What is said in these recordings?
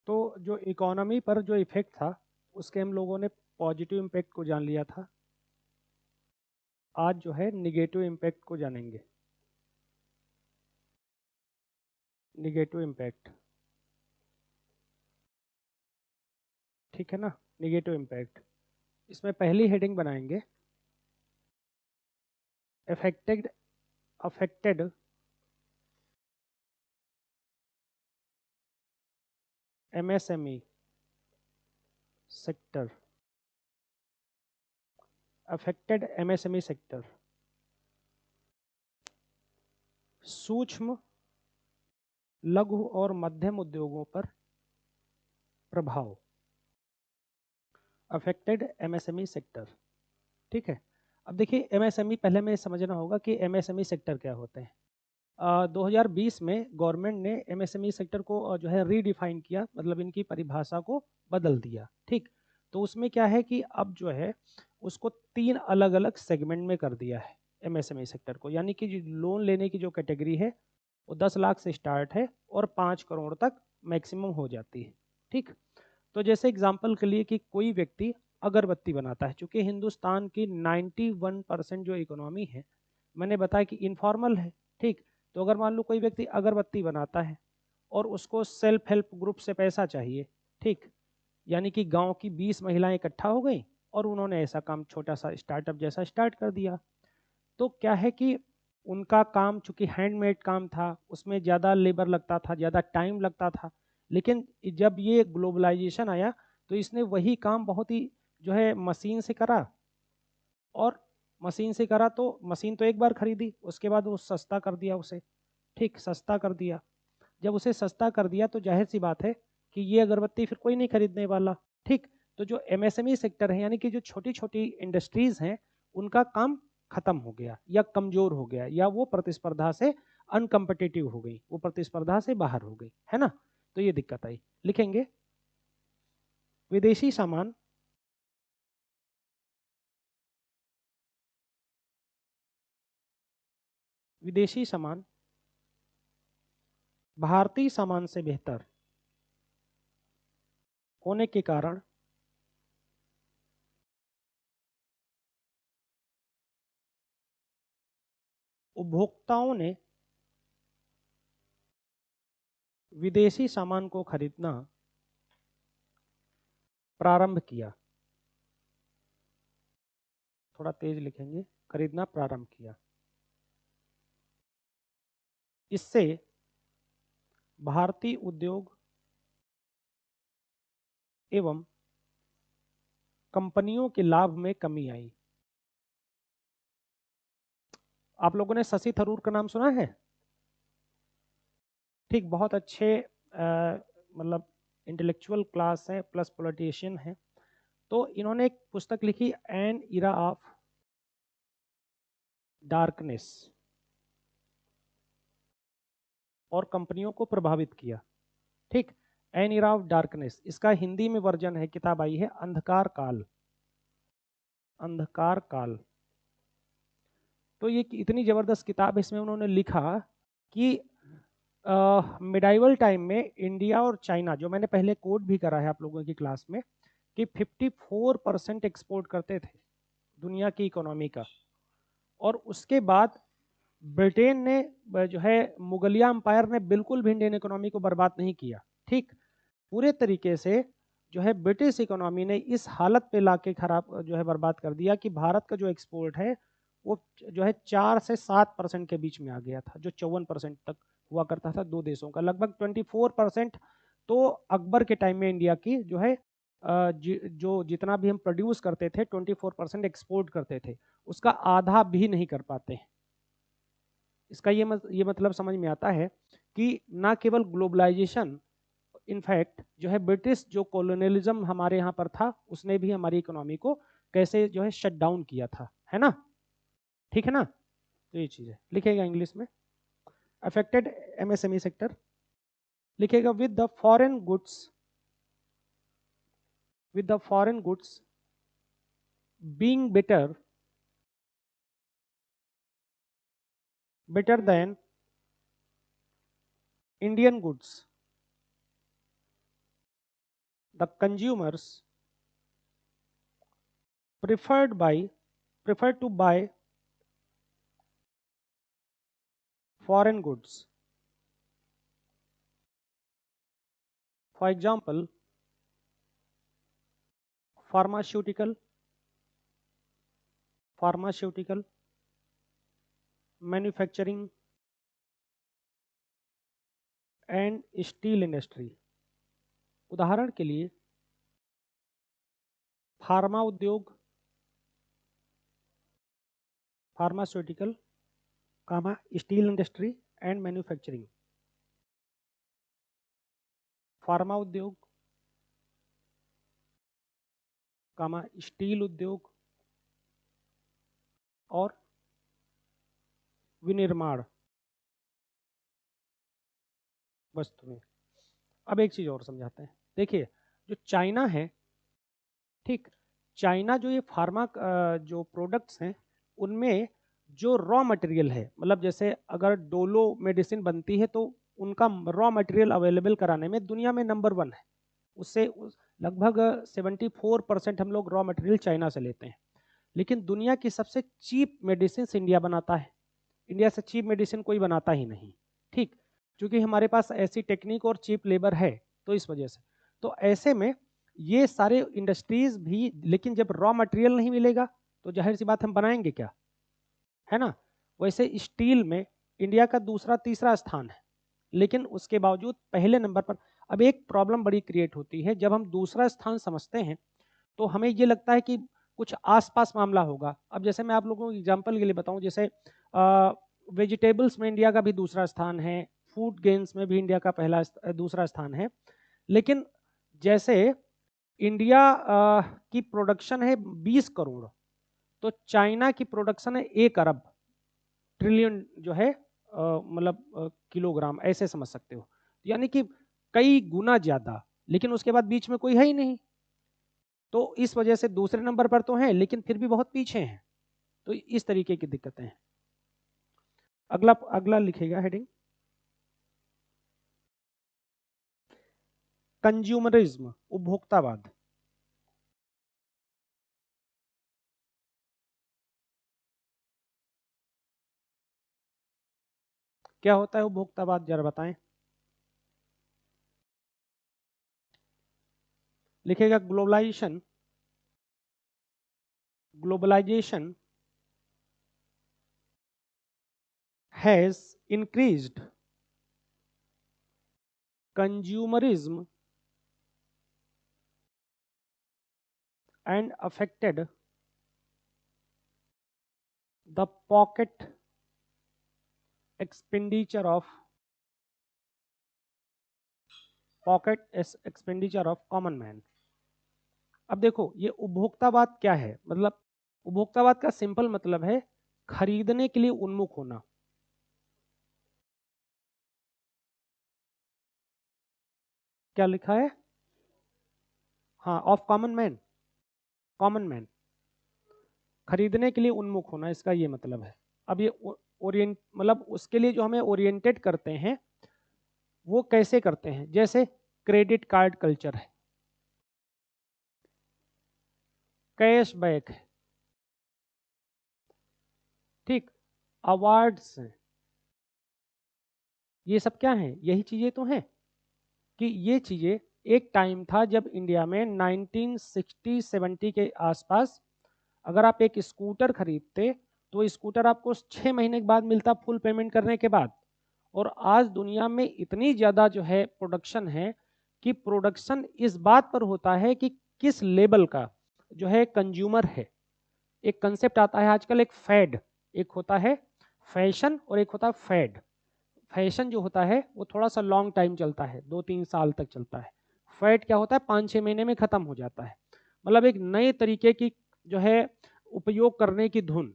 तो जो इकोनॉमी पर जो इफेक्ट था उसके हम लोगों ने पॉजिटिव इम्पैक्ट को जान लिया था। आज जो है निगेटिव इम्पैक्ट को जानेंगे। निगेटिव इम्पैक्ट, ठीक है ना। निगेटिव इम्पैक्ट, इसमें पहली हेडिंग बनाएंगे affected affected MSME sector. Affected MSME sector, सूक्ष्म लघु और मध्यम उद्योगों पर प्रभाव। अफेक्टेड एमएसएमई सेक्टर, ठीक है। अब देखिए एमएसएमई, पहले हमें समझना होगा कि एमएसएमई सेक्टर क्या होते हैं। 2020 में गवर्नमेंट ने एमएसएमई सेक्टर को जो है रीडिफाइन किया, मतलब इनकी परिभाषा को बदल दिया, ठीक। तो उसमें क्या है कि अब जो है उसको 3 अलग अलग सेगमेंट में कर दिया है एमएसएमई सेक्टर को। यानी कि जो लोन लेने की जो कैटेगरी है वो 10 लाख से स्टार्ट है और 5 करोड़ तक मैक्सिमम हो जाती है, ठीक। तो जैसे एग्जांपल के लिए कि कोई व्यक्ति अगरबत्ती बनाता है, चूंकि हिंदुस्तान की 91% जो इकोनॉमी है, मैंने बताया कि इनफॉर्मल है, ठीक। तो अगर मान लो कोई व्यक्ति अगरबत्ती बनाता है और उसको सेल्फ हेल्प ग्रुप से पैसा चाहिए, ठीक, यानी कि गांव की 20 महिलाएं इकट्ठा हो गई और उन्होंने ऐसा काम छोटा सा स्टार्टअप जैसा स्टार्ट कर दिया। तो क्या है कि उनका काम चूंकि हैंडमेड काम था, उसमें ज़्यादा लेबर लगता था, ज़्यादा टाइम लगता था। लेकिन जब ये ग्लोबलाइजेशन आया तो इसने वही काम बहुत ही जो है मशीन से करा, और मशीन से करा तो मशीन तो एक बार खरीदी, उसके बाद वो सस्ता कर दिया उसे, ठीक, सस्ता कर दिया। जब उसे सस्ता कर दिया तो जाहिर सी बात है कि ये अगरबत्ती फिर कोई नहीं खरीदने वाला, ठीक। तो जो एमएसएमई सेक्टर है, यानी कि जो छोटी छोटी इंडस्ट्रीज हैं, उनका काम खत्म हो गया या कमजोर हो गया, या वो प्रतिस्पर्धा से अनकम्पिटिटिव हो गई, वो प्रतिस्पर्धा से बाहर हो गई, है ना। तो ये दिक्कत आई। लिखेंगे विदेशी सामान विदेशी सामान भारतीय सामान से बेहतर होने के कारण उपभोक्ताओं ने विदेशी सामान को खरीदना प्रारंभ किया। थोड़ा तेज लिखेंगे, खरीदना प्रारंभ किया। इससे भारतीय उद्योग एवं कंपनियों के लाभ में कमी आई। आप लोगों ने शशि थरूर का नाम सुना है? ठीक, बहुत अच्छे मतलब इंटेलेक्चुअल क्लास है प्लस पॉलिटिशियन है। तो इन्होंने एक पुस्तक लिखी, एन इरा ऑफ डार्कनेस, और कंपनियों को प्रभावित किया, ठीक। एन इरा ऑफ डार्कनेस, इसका हिंदी में वर्जन है, किताब आई है अंधकार काल। अंधकार काल, तो ये इतनी जबरदस्त किताब है। इसमें उन्होंने लिखा कि मिडाइवल टाइम में इंडिया और चाइना, जो मैंने पहले कोट भी करा है आप लोगों की क्लास में, कि 54% एक्सपोर्ट करते थे दुनिया की इकोनॉमी का। और उसके बाद ब्रिटेन ने जो है मुगलिया अंपायर ने बिल्कुल भी इंडियन इकोनॉमी को बर्बाद नहीं किया, ठीक। पूरे तरीके से जो है ब्रिटिश इकोनॉमी ने इस हालत पे लाके खराब जो है बर्बाद कर दिया कि भारत का जो एक्सपोर्ट है वो जो है 4 से 7% के बीच में आ गया था, जो 54% तक हुआ करता था दो देशों का। लगभग 24% तो अकबर के टाइम में इंडिया की जो है जो जितना भी हम प्रोड्यूस करते थे 24% एक्सपोर्ट करते थे, उसका आधा भी नहीं कर पाते। इसका ये मतलब समझ में आता है कि ना केवल ग्लोबलाइजेशन, इनफैक्ट जो है ब्रिटिश जो कॉलोनियलिज्म हमारे यहाँ पर था, उसने भी हमारी इकोनॉमी को कैसे जो है शट डाउन किया था, है ना। ठीक है ना। तो ये चीज़ है, लिखेगा इंग्लिश में अफेक्टेड एमएसएमई सेक्टर, लिखेगा with the foreign goods being better than Indian goods the consumers prefer to buy foreign goods. For example, pharmaceutical, manufacturing and steel industry. उदाहरण के लिए फार्मा उद्योग, pharmaceutical, steel industry and manufacturing. Pharma उद्योग, steel उद्योग और विनिर्माण वस्तुएं. अब एक चीज और समझाते हैं. देखिए जो चाइना है, ठीक, चाइना जो ये फार्मा जो प्रोडक्ट्स हैं उनमें जो रॉ मटेरियल है, मतलब जैसे अगर डोलो मेडिसिन बनती है तो उनका रॉ मटेरियल अवेलेबल कराने में दुनिया में नंबर 1 है. उससे लगभग 74% हम लोग रॉ मटेरियल चाइना से लेते हैं. लेकिन दुनिया की सबसे चीप मेडिसिन इंडिया बनाता है. इंडिया से चीप मेडिसिन कोई बनाता ही नहीं, ठीक, क्योंकि हमारे पास ऐसी टेक्निक और चीप लेबर है. तो इस वजह से तो ऐसे में ये सारे इंडस्ट्रीज भी, लेकिन जब रॉ मटेरियल नहीं मिलेगा तो जाहिर सी बात हम बनाएंगे क्या, है ना. वैसे स्टील में इंडिया का दूसरा तीसरा स्थान है, लेकिन उसके बावजूद पहले नंबर पर. अब एक प्रॉब्लम बड़ी क्रिएट होती है, जब हम दूसरा स्थान समझते हैं तो हमें ये लगता है कि कुछ आसपास मामला होगा. अब जैसे मैं आप लोगों को एग्जांपल के लिए बताऊं, जैसे वेजिटेबल्स में इंडिया का भी दूसरा स्थान है, फूड गेन्स में भी इंडिया का दूसरा स्थान है. लेकिन जैसे इंडिया की प्रोडक्शन है 20 करोड़, तो चाइना की प्रोडक्शन है 1 अरब ट्रिलियन जो है मतलब किलोग्राम, ऐसे समझ सकते हो. यानी कि कई गुना ज्यादा, लेकिन उसके बाद बीच में कोई है ही नहीं. तो इस वजह से दूसरे नंबर पर तो हैं, लेकिन फिर भी बहुत पीछे हैं. तो इस तरीके की दिक्कतें हैं. अगला लिखेगा हेडिंग, कंज्यूमरिज्म, उपभोक्तावाद. क्या होता है उपभोक्तावाद, जरा बताएं. लिखेगा globalisation has increased consumerism and affected the pocket expenditure of common man. अब देखो ये उपभोक्तावाद क्या है, मतलब उपभोक्तावाद का सिंपल मतलब है खरीदने के लिए उन्मुख होना. क्या लिखा है, हाँ, ऑफ कॉमन मैन, खरीदने के लिए उन्मुख होना, इसका ये मतलब है. अब ये मतलब उसके लिए जो हमें ओरिएंटेड करते हैं वो कैसे करते हैं, जैसे क्रेडिट कार्ड कल्चर है, कैशबैक है, ठीक, अवार्ड्स हैं. ये सब क्या है, यही चीजें तो हैं कि ये चीजें एक टाइम था जब इंडिया में 1960-70 के आसपास अगर आप एक स्कूटर खरीदते तो स्कूटर आपको 6 महीने के बाद मिलता, फुल पेमेंट करने के बाद. और आज दुनिया में इतनी ज़्यादा जो है प्रोडक्शन है कि प्रोडक्शन इस बात पर होता है कि किस लेवल का जो है कंज्यूमर है. एक कंसेप्ट आता है आजकल, एक फैड, एक होता है फैशन और एक होता है फैड. फैशन जो होता है वो थोड़ा सा लॉन्ग टाइम चलता है, 2-3 साल तक चलता है. फैड क्या होता है, 5-6 महीने में खत्म हो जाता है. मतलब एक नए तरीके की जो है उपयोग करने की धुन,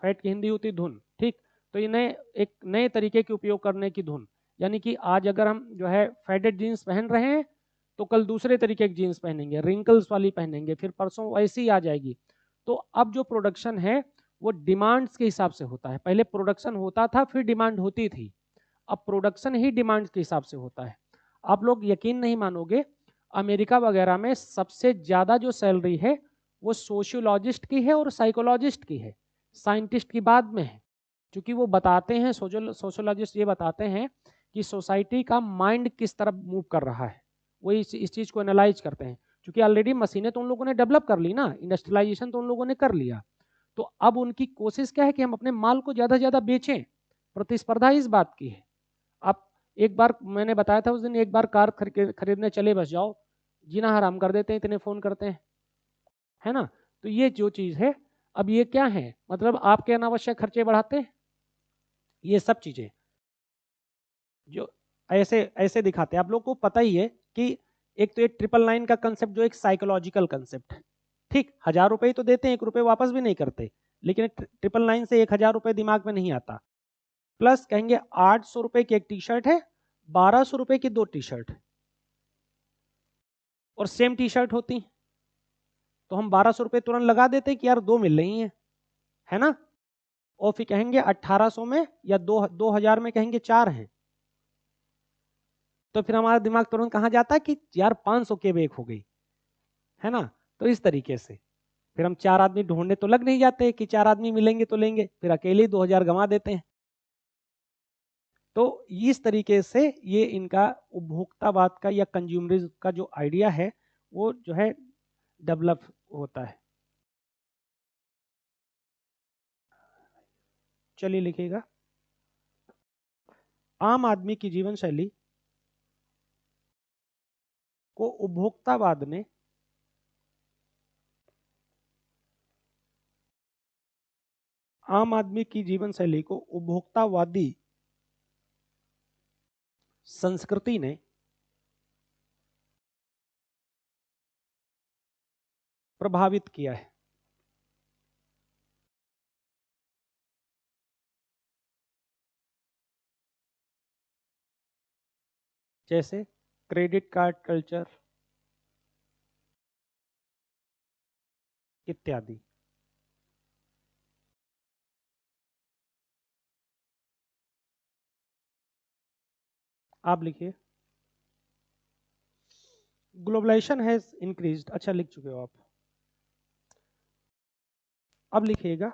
फैड की हिंदी होती धुन, ठीक. तो ये एक नए तरीके के उपयोग करने की धुन, यानी कि आज अगर हम जो है फेडेड जीन्स पहन रहे हैं तो कल दूसरे तरीके की जीन्स पहनेंगे, रिंकल्स वाली पहनेंगे, फिर परसों वैसी ही आ जाएगी. तो अब जो प्रोडक्शन है वो डिमांड्स के हिसाब से होता है. पहले प्रोडक्शन होता था फिर डिमांड होती थी, अब प्रोडक्शन ही डिमांड के हिसाब से होता है. आप लोग यकीन नहीं मानोगे, अमेरिका वगैरह में सबसे ज़्यादा जो सैलरी है वो सोशियोलॉजिस्ट की है और साइकोलॉजिस्ट की है, साइंटिस्ट की बाद में है, क्योंकि वो बताते हैं, सोशियोलॉजिस्ट ये बताते हैं कि सोसाइटी का माइंड किस तरफ मूव कर रहा है, वो इस चीज़ को एनालाइज करते हैं, क्योंकि ऑलरेडी मशीनें तो उन लोगों ने डेवलप कर ली ना, इंडस्ट्रियलाइजेशन तो उन लोगों ने कर लिया, तो अब उनकी कोशिश क्या है कि हम अपने माल को ज़्यादा से ज़्यादा बेचें, प्रतिस्पर्धा इस बात की है। आप एक बार मैंने बताया था उस दिन, एक बार कार खरीदने चले बस जाओ, जीना हराम कर देते हैं, इतने फ़ोन करते हैं, है ना। तो ये जो चीज़ है, अब ये क्या है, मतलब आपके अनावश्यक खर्चे बढ़ाते हैं, ये सब चीज़ें जो ऐसे ऐसे दिखाते हैं। आप लोग को पता ही है कि एक तो एक 999 का कंसेप्ट जो एक साइकोलॉजिकल कंसेप्ट है, ठीक, 1000 रुपए ही तो देते हैं, 1 रुपए वापस भी नहीं करते, लेकिन 999 से 1000 रुपए दिमाग में नहीं आता। प्लस कहेंगे 800 रुपए की एक टी शर्ट है, 1200 रुपए की 2 टी शर्ट, और सेम टी शर्ट होती, तो हम 1200 रुपए तुरंत लगा देते कि यार 2 मिल रही हैं, है ना। और फिर कहेंगे 1800 में या 2000 में कहेंगे 4 हैं, तो फिर हमारा दिमाग तुरंत कहाँ जाता है कि यार 500 की एक हो गई, है ना। तो इस तरीके से फिर हम 4 आदमी ढूंढने तो लग नहीं जाते कि 4 आदमी मिलेंगे तो लेंगे, फिर अकेले ही 2000 गंवा देते हैं। तो इस तरीके से ये इनका उपभोक्तावाद का या कंज्यूमरिज्म का जो आइडिया है वो जो है डेवलप होता है। चलिए लिखिएगा, आम आदमी की जीवन शैली को उपभोक्तावाद ने आम आदमी की जीवन शैली को उपभोक्तावादी संस्कृति ने प्रभावित किया है। जैसे क्रेडिट कार्ड कल्चर इत्यादि। आप लिखिए, ग्लोबलाइजेशन हैज इंक्रीज्ड, अच्छा लिख चुके हो आप। अब लिखिएगा,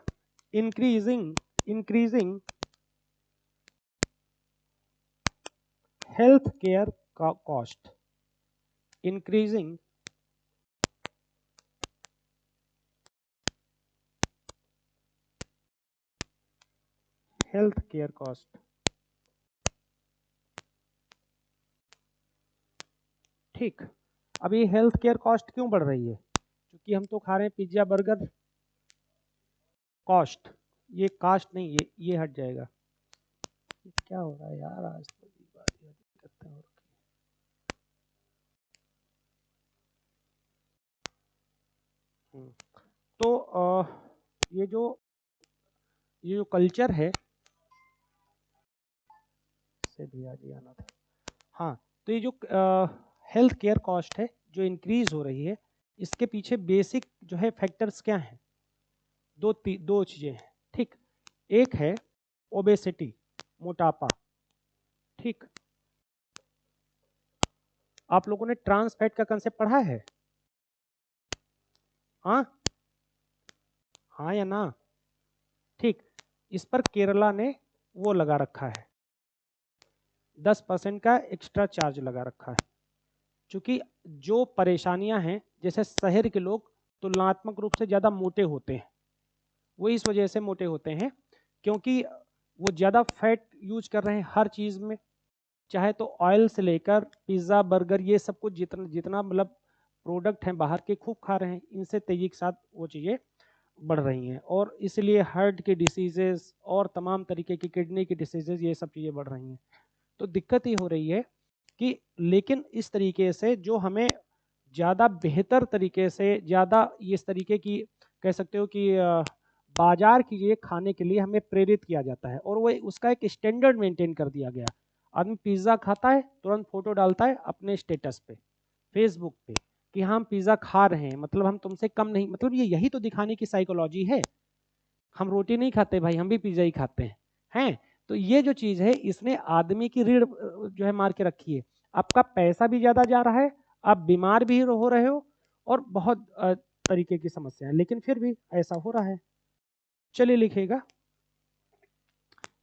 इंक्रीजिंग इंक्रीजिंग हेल्थ केयर का cost, increasing health care cost. ठीक, अब ये हेल्थ केयर कॉस्ट क्यों बढ़ रही है, क्योंकि हम तो खा रहे हैं पिज्जा बर्गर, कॉस्ट, ये कास्ट नहीं, ये हट जाएगा। ये क्या हो रहा है यार, आज तो दिक्कतें हो रही हैं। तो ये जो कल्चर है से भी आज ही आना था, हाँ, तो ये जो हेल्थ केयर कॉस्ट है जो इंक्रीज हो रही है, इसके पीछे बेसिक जो है फैक्टर्स क्या हैं, दो चीज़ें हैं, ठीक। एक है ओबेसिटी, मोटापा, ठीक। आप लोगों ने ट्रांस फैट का कंसेप्ट पढ़ा है, हाँ हाँ या ना, ठीक। इस पर केरला ने वो लगा रखा है, 10% का एक्स्ट्रा चार्ज लगा रखा है, क्योंकि जो परेशानियां हैं, जैसे शहर के लोग तुलनात्मक रूप से ज़्यादा मोटे होते हैं, वो इस वजह से मोटे होते हैं क्योंकि वो ज़्यादा फैट यूज कर रहे हैं हर चीज़ में, चाहे तो ऑयल से लेकर पिज़्ज़ा बर्गर, ये सब कुछ जितना जितना मतलब प्रोडक्ट हैं बाहर के खूब खा रहे हैं, इनसे तेज़ी के साथ वो चीज़ें बढ़ रही हैं, और इसलिए हार्ट के डिसीजेज़ और तमाम तरीके की किडनी की डिसीजेज़, ये सब चीज़ें बढ़ रही हैं। तो दिक्कत ये हो रही है कि लेकिन इस तरीके से जो हमें ज़्यादा बेहतर तरीके से, ज़्यादा इस तरीके की कह सकते हो कि बाजार की चीज़ें खाने के लिए हमें प्रेरित किया जाता है, और वो उसका एक स्टैंडर्ड मेंटेन कर दिया गया। आदमी पिज़्ज़ा खाता है, तुरंत फोटो डालता है अपने स्टेटस पे, फेसबुक पे, कि हम पिज़्ज़ा खा रहे हैं, मतलब हम तुमसे कम नहीं, मतलब ये यही तो दिखाने की साइकोलॉजी है। हम रोटी नहीं खाते भाई, हम भी पिज़्ज़ा ही खाते हैं। तो ये जो चीज़ है, इसने आदमी की रीढ़ जो है मार के रखी है। आपका पैसा भी ज़्यादा जा रहा है, आप बीमार भी हो रहे हो और बहुत तरीके की समस्या है, लेकिन फिर भी ऐसा हो रहा है। चलिए लिखिएगा,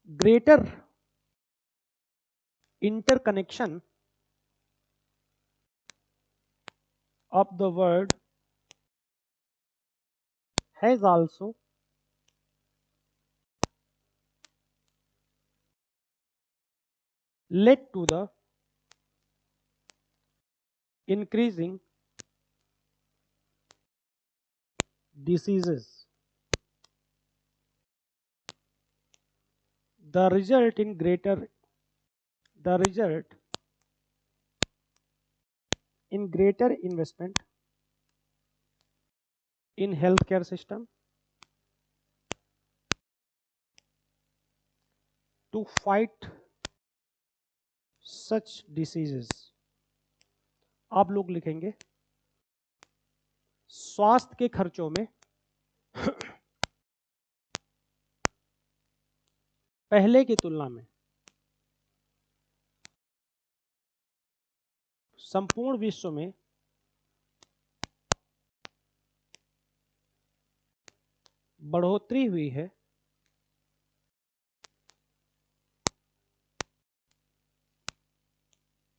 greater interconnection of the world has also led to the increasing diseases. The result in greater investment in healthcare system to fight such diseases. आप लोग लिखेंगे स्वास्थ्य के खर्चों में पहले की तुलना में संपूर्ण विश्व में बढ़ोतरी हुई है,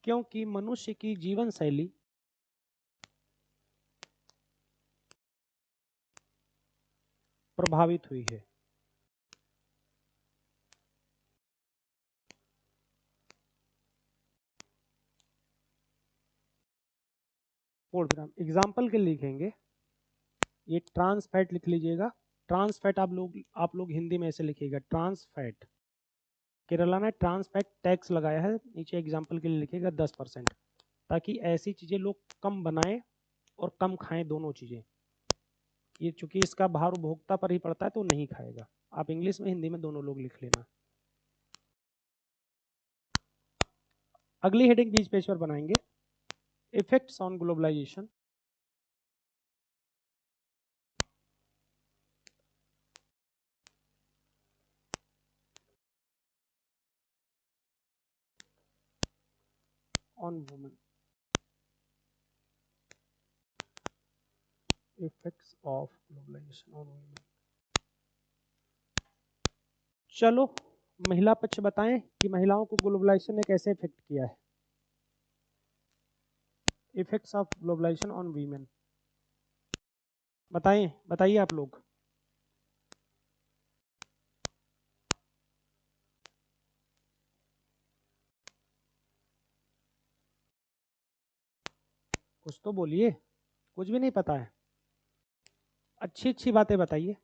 क्योंकि मनुष्य की जीवन शैली प्रभावित हुई है। एग्जाम्पल के लिए लिखेंगे, ये ट्रांस फैट लिख लीजिएगा। ट्रांस फैट आप लोग हिंदी में ऐसे लिखिएगा, ट्रांस फैट। केरला ने ट्रांस फैट टैक्स लगाया है, नीचे एग्जाम्पल के लिए लिखिएगा 10%, ताकि ऐसी चीज़ें लोग कम बनाएं और कम खाएं, दोनों चीज़ें। ये चूंकि इसका भार उपभोक्ता पर ही पड़ता है तो नहीं खाएगा। आप इंग्लिश में हिंदी में दोनों लोग लिख लेना। अगली हेडिंग बीच पेज पर बनाएंगे, effects on globalisation on women. Effects of globalisation on women. चलो महिला पक्ष बताएं कि महिलाओं को ग्लोबलाइजेशन ने कैसे इफेक्ट किया है। Effects of globalisation on women बताइए आप लोग। कुछ तो बोलिए, कुछ भी नहीं पता है। अच्छी अच्छी बातें बताइए।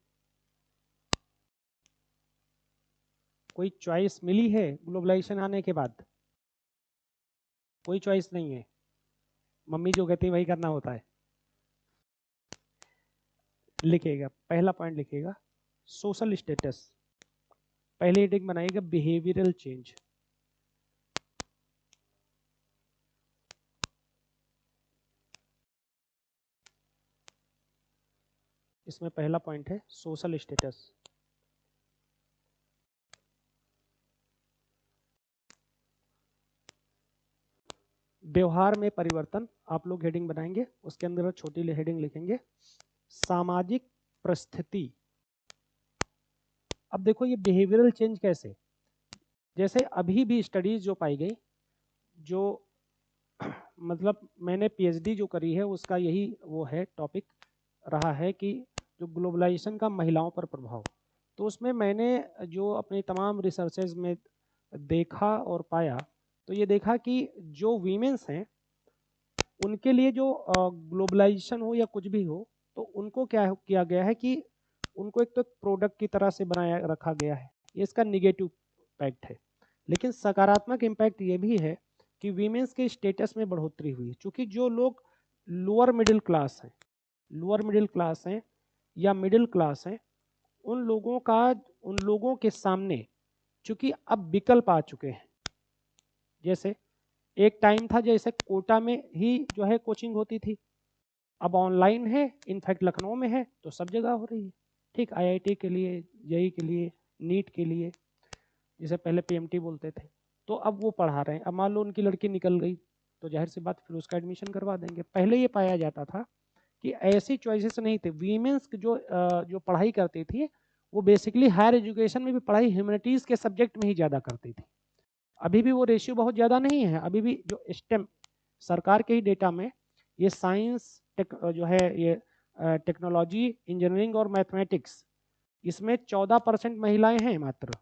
कोई चॉइस मिली है ग्लोबलाइजेशन आने के बाद? कोई चॉइस नहीं है, मम्मी जो कहती है वही करना होता है। लिखिएगा, पहला पॉइंट लिखिएगा सोशल स्टेटस। पहले हेडिंग बनाइएगा बिहेवियरल चेंज। इसमें पहला पॉइंट है सोशल स्टेटस। व्यवहार में परिवर्तन, आप लोग हेडिंग बनाएंगे, उसके अंदर छोटी हेडिंग लिखेंगे सामाजिक परिस्थिति। अब देखो ये बिहेवियरल चेंज कैसे, जैसे अभी भी स्टडीज जो पाई गई, जो मतलब मैंने पीएचडी जो करी है उसका यही वो है, टॉपिक रहा है कि जो ग्लोबलाइजेशन का महिलाओं पर प्रभाव। तो उसमें मैंने जो अपने तमाम रिसर्चेज में देखा और पाया, तो ये देखा कि जो वीमेंस हैं उनके लिए जो ग्लोबलाइजेशन हो या कुछ भी हो, तो उनको क्या किया गया है कि उनको एक तो प्रोडक्ट की तरह से बनाया रखा गया है। ये इसका निगेटिव इम्पैक्ट है। लेकिन सकारात्मक इम्पैक्ट ये भी है कि वीमेंस के स्टेटस में बढ़ोतरी हुई, क्योंकि जो लोग लोअर मिडिल क्लास हैं या मिडिल क्लास हैं, उन लोगों के सामने चूंकि अब विकल्प आ चुके हैं। जैसे एक टाइम था जैसे कोटा में ही जो है कोचिंग होती थी, अब ऑनलाइन है, इनफैक्ट लखनऊ में है, तो सब जगह हो रही है। ठीक, आईआईटी के लिए, जेईई के लिए, नीट के लिए, जिसे पहले पीएमटी बोलते थे, तो अब वो पढ़ा रहे हैं। अब मान लो उनकी लड़की निकल गई तो जाहिर सी बात फिर उसका एडमिशन करवा देंगे। पहले ये पाया जाता था कि ऐसी चॉइसेस नहीं थे, वीमेंस जो पढ़ाई करती थी वो बेसिकली हायर एजुकेशन में भी पढ़ाई ह्यूमैनिटीज़ के सब्जेक्ट में ही ज़्यादा करती थी। अभी भी वो रेशियो बहुत ज़्यादा नहीं है, अभी भी जो स्टेम सरकार के ही डेटा में ये साइंस जो है ये टेक्नोलॉजी, इंजीनियरिंग और मैथमेटिक्स, इसमें 14% महिलाएं हैं मात्र,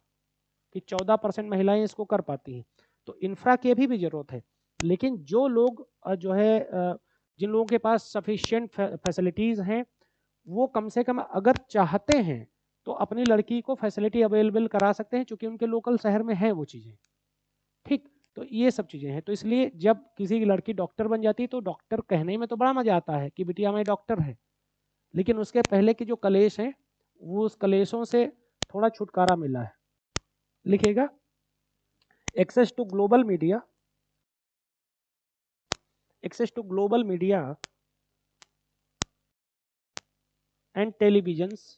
कि 14% महिलाएं इसको कर पाती हैं। तो इंफ्रा की भी ज़रूरत है, लेकिन जो लोग जो है जिन लोगों के पास सफिशिएंट फैसिलिटीज़ हैं वो कम से कम अगर चाहते हैं तो अपनी लड़की को फैसिलिटी अवेलेबल करा सकते हैं, क्योंकि उनके लोकल शहर में है वो चीज़ें। ठीक, तो ये सब चीज़ें हैं। तो इसलिए जब किसी की लड़की डॉक्टर बन जाती है तो डॉक्टर कहने में तो बड़ा मजा आता है कि बिटिया मैं डॉक्टर है, लेकिन उसके पहले के जो कलेश हैं वो उस कलेशों से थोड़ा छुटकारा मिला है। लिखेगा access to global media, access to global media and televisions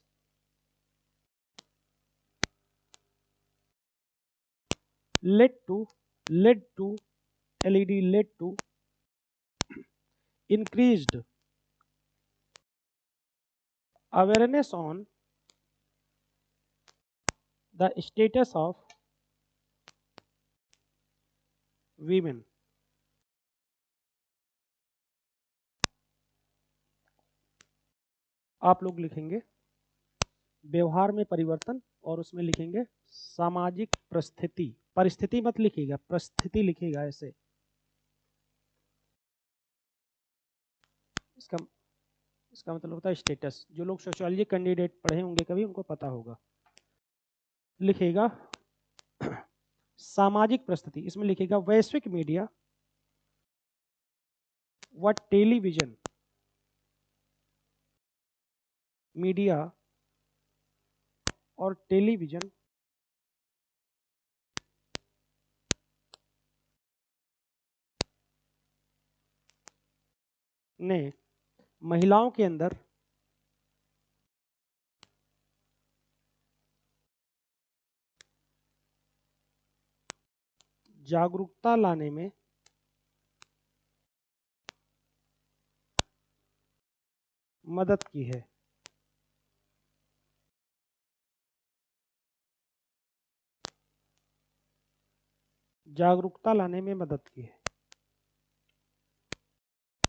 led to LED led to increased awareness on the status of women. आप लोग लिखेंगे व्यवहार में परिवर्तन और उसमें लिखेंगे सामाजिक परिस्थिति, परिस्थिति मत लिखिएगा, परिस्थिति लिखिएगा ऐसे। इसका मतलब होता है स्टेटस। जो लोग सोशियोलॉजी कैंडिडेट पढ़े होंगे कभी उनको पता होगा। लिखेगा सामाजिक परिस्थिति, इसमें लिखेगा वैश्विक मीडिया व टेलीविजन मीडिया और टेलीविजन ने महिलाओं के अंदर जागरूकता लाने में मदद की है। जागरूकता लाने में मदद की है।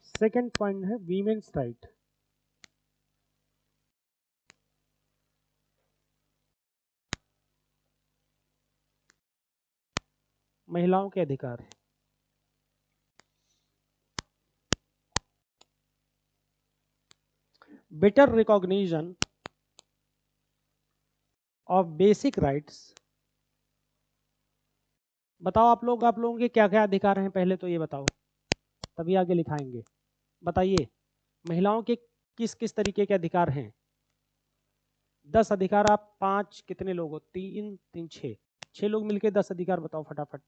सेकंड पॉइंट है वीमेन्स राइट, महिलाओं के अधिकार है। Better recognition of basic rights. बताओ आप लोगों के क्या क्या अधिकार हैं, पहले तो ये बताओ, तभी आगे लिखाएंगे। बताइए महिलाओं के किस किस तरीके के अधिकार हैं। 10 अधिकार, आप 5 कितने लोग हो, 3 3 6 लोग मिलके 10 अधिकार बताओ फटाफट।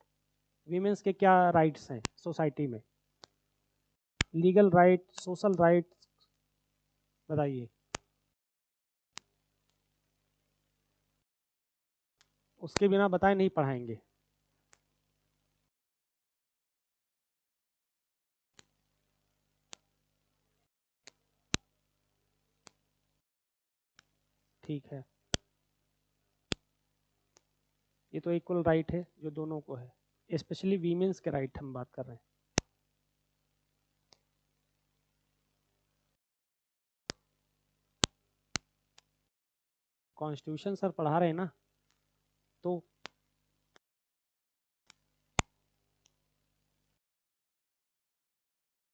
वीमेंस के क्या राइट्स हैं सोसाइटी में, लीगल राइट, सोशल राइट, बताइए। उसके बिना बताए नहीं पढ़ाएंगे। ठीक है, ये तो इक्वल राइट है जो दोनों को है, स्पेशली वीमेंस के राइट हम बात कर रहे हैं। कॉन्स्टिट्यूशन सर पढ़ा रहे हैं ना, तो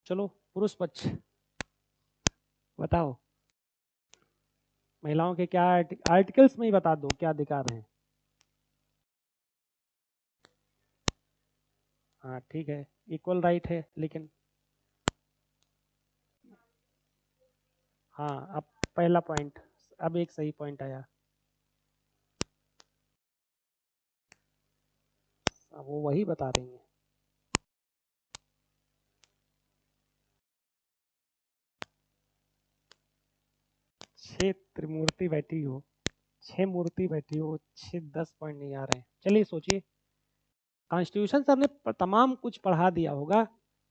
चलो पुरुष पक्ष बताओ, महिलाओं के क्या आर्टिकल्स में ही बता दो क्या अधिकार हैं। हाँ ठीक है, इक्वल राइट है, लेकिन हाँ अब पहला पॉइंट, अब एक सही पॉइंट आया, वो वही बता रही है। छह त्रिमूर्ति बैठी हो, 6 मूर्ति बैठी हो, 10 पॉइंट नहीं आ रहे हैं। चलिए सोचिए, कॉन्स्टिट्यूशन सर ने तमाम कुछ पढ़ा दिया होगा,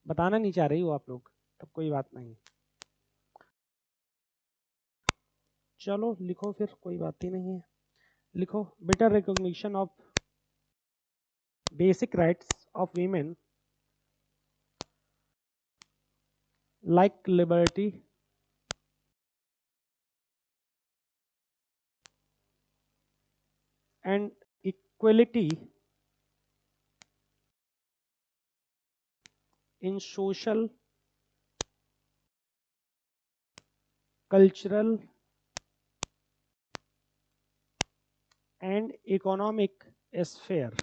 बताना नहीं चाह रही हो आप लोग, तब कोई बात नहीं। चलो लिखो फिर, कोई बात ही नहीं है। लिखो, better recognition of basic rights of women like liberty and equality in social, cultural and economic sphere।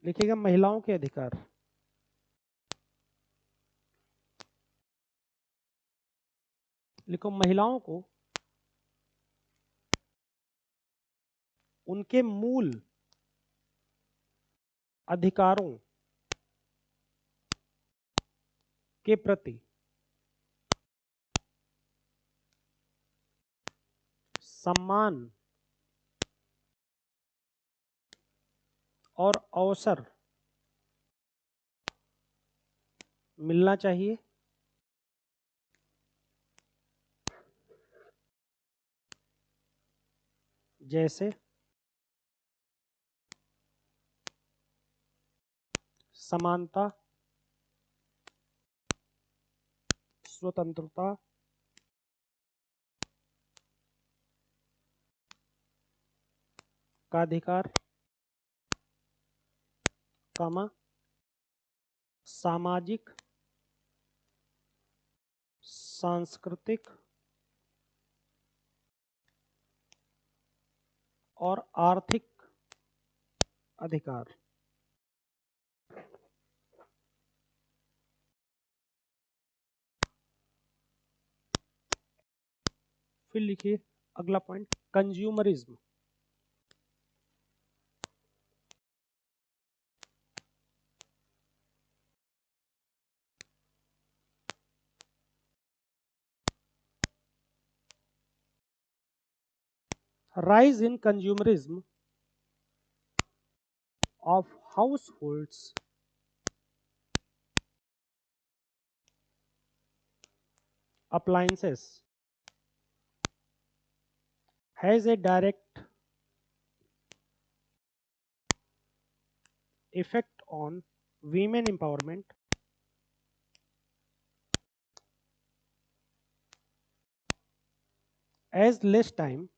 लिखिएगा महिलाओं के अधिकार। लिखो, महिलाओं को उनके मूल अधिकारों के प्रति सम्मान और अवसर मिलना चाहिए। जैसे समानता, स्वतंत्रता, का अधिकार, कामा सामाजिक, सांस्कृतिक और आर्थिक अधिकार। फिर लिखिए अगला point, consumerism. Rise in consumerism of households appliances has a direct effect on women empowerment as less time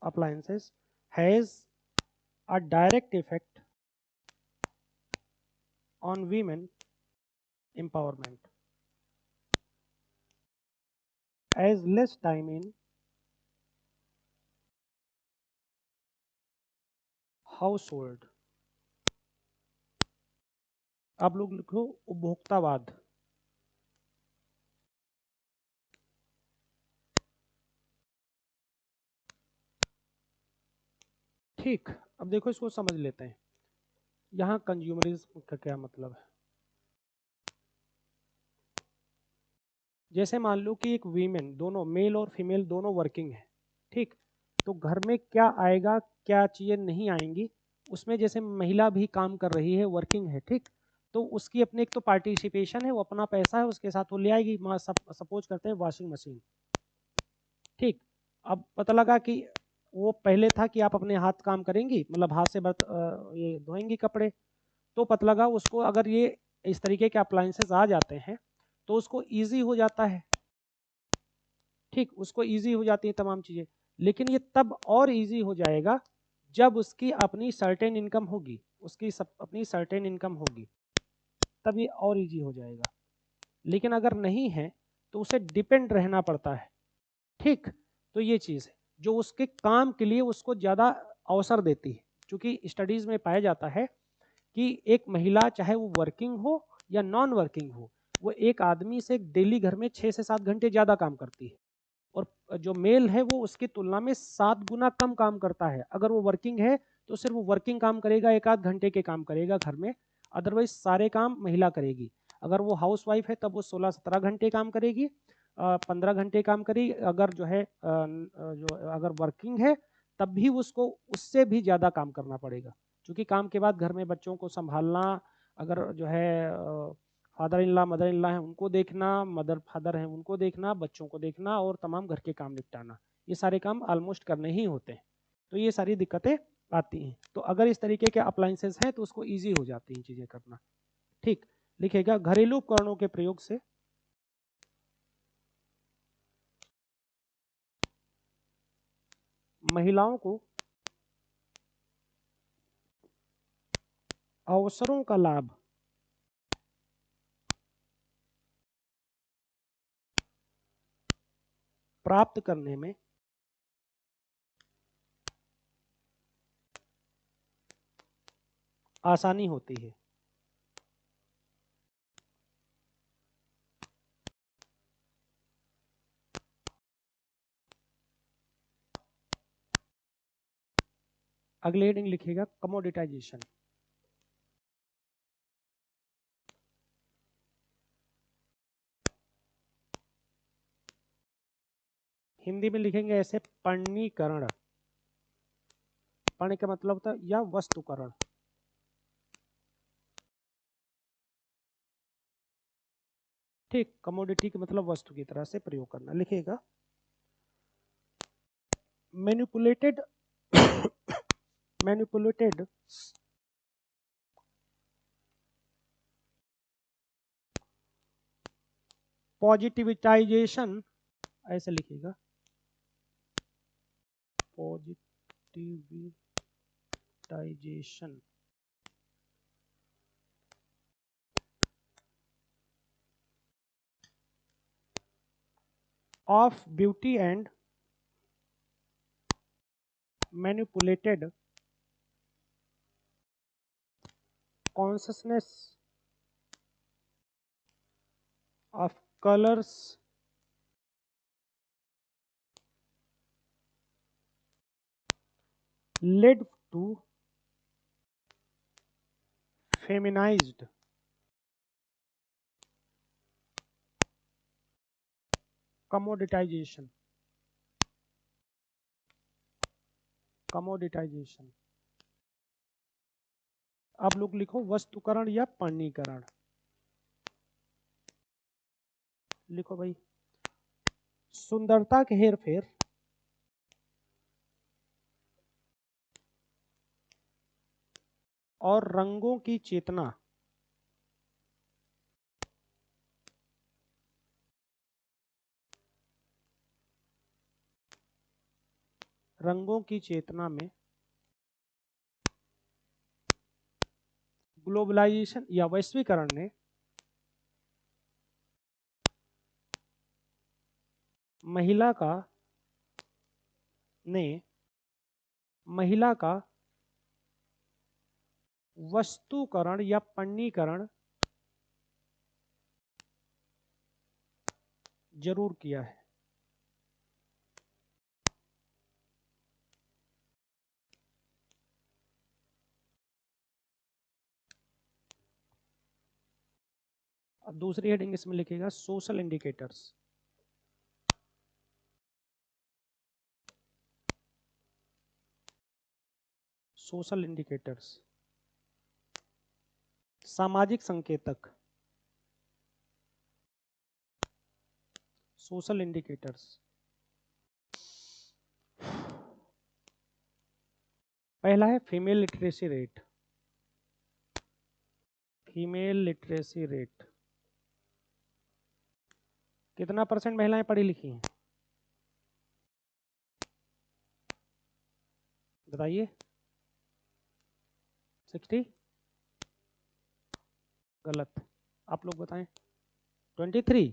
appliances has a direct effect on women empowerment as less time in household। आप लोग लिखो उपभोक्तावाद। ठीक, अब देखो इसको समझ लेते हैं। यहाँ कंज्यूमरिज्म का क्या मतलब है। जैसे मान लो कि एक वीमेन, दोनों मेल और फीमेल दोनों वर्किंग है, ठीक, तो घर में क्या आएगा क्या चीज़ें नहीं आएंगी, उसमें जैसे महिला भी काम कर रही है, वर्किंग है, ठीक, तो उसकी अपने एक तो पार्टिसिपेशन है, वो अपना पैसा है उसके साथ वो ले आएगी। सपोज करते हैं वॉशिंग मशीन, ठीक, अब पता लगा कि वो पहले था कि आप अपने हाथ काम करेंगी, मतलब हाथ से ये धोएंगी कपड़े, तो पता लगा उसको अगर ये इस तरीके के अप्लायंसेस आ जाते हैं तो उसको ईजी हो जाता है, ठीक, उसको ईजी हो जाती है तमाम चीज़ें। लेकिन ये तब और ईजी हो जाएगा जब उसकी अपनी सर्टेन इनकम होगी, उसकी अपनी सर्टेन इनकम होगी, तब ये और ईजी हो जाएगा। लेकिन अगर नहीं है तो उसे डिपेंड रहना पड़ता है, ठीक, तो ये चीज़ है जो उसके काम के लिए उसको ज़्यादा अवसर देती है। क्योंकि स्टडीज़ में पाया जाता है कि एक महिला चाहे वो वर्किंग हो या नॉन वर्किंग हो, वो एक आदमी से डेली घर में 6 से 7 घंटे ज़्यादा काम करती है, और जो मेल है वो उसकी तुलना में 7 गुना कम काम करता है। अगर वो वर्किंग है तो सिर्फ वो वर्किंग काम करेगा, एक आध घंटे के काम करेगा घर में, अदरवाइज सारे काम महिला करेगी। अगर वो हाउस वाइफ है तब वो 16-17 घंटे काम करेगी, 15 घंटे काम करेगी। अगर जो है जो अगर वर्किंग है तब भी उसको उससे भी ज़्यादा काम करना पड़ेगा, क्योंकि काम के बाद घर में बच्चों को संभालना, अगर जो है father in law mother in law हैं उनको देखना, मदर फादर हैं उनको देखना, बच्चों को देखना और तमाम घर के काम निपटाना, ये सारे काम ऑलमोस्ट करने ही होते हैं। तो ये सारी दिक्कतें आती हैं। तो अगर इस तरीके के अप्लायंसेस हैं तो उसको ईजी हो जाती हैं चीज़ें करना। ठीक, लिखेगा घरेलू उपकरणों के प्रयोग से महिलाओं को अवसरों का लाभ प्राप्त करने में आसानी होती है। अगले हेडिंग लिखेगा कमोडिटाइजेशन। हिंदी में लिखेंगे ऐसे पण्यीकरण। पण्य का मतलब होता है या वस्तुकरण। ठीक, कमोडिटी के मतलब वस्तु की तरह से प्रयोग करना। लिखेगा मैनिपुलेटेड मैनिपुलेटेड पॉजिटिविटाइजेशन, ऐसे लिखेगा पॉजिटिविटाइजेशन of beauty and manipulated consciousness of colors led to feminized commoditization। कमोडिटाइजेशन। आप लोग लिखो वस्तुकरण या पण्यीकरण। लिखो भाई सुंदरता के हेरफेर और रंगों की चेतना रंगों की चेतना में ग्लोबलाइजेशन या वैश्वीकरण ने महिला का वस्तुकरण या पण्यीकरण जरूर किया है। अब दूसरी हेडिंग इसमें लिखेगा सोशल इंडिकेटर्स। सोशल इंडिकेटर्स सामाजिक संकेतक। सोशल इंडिकेटर्स पहला है female literacy rate. Female literacy rate कितना % महिलाएं पढ़ी लिखी हैं बताइए। 60 गलत, आप लोग बताएं। 23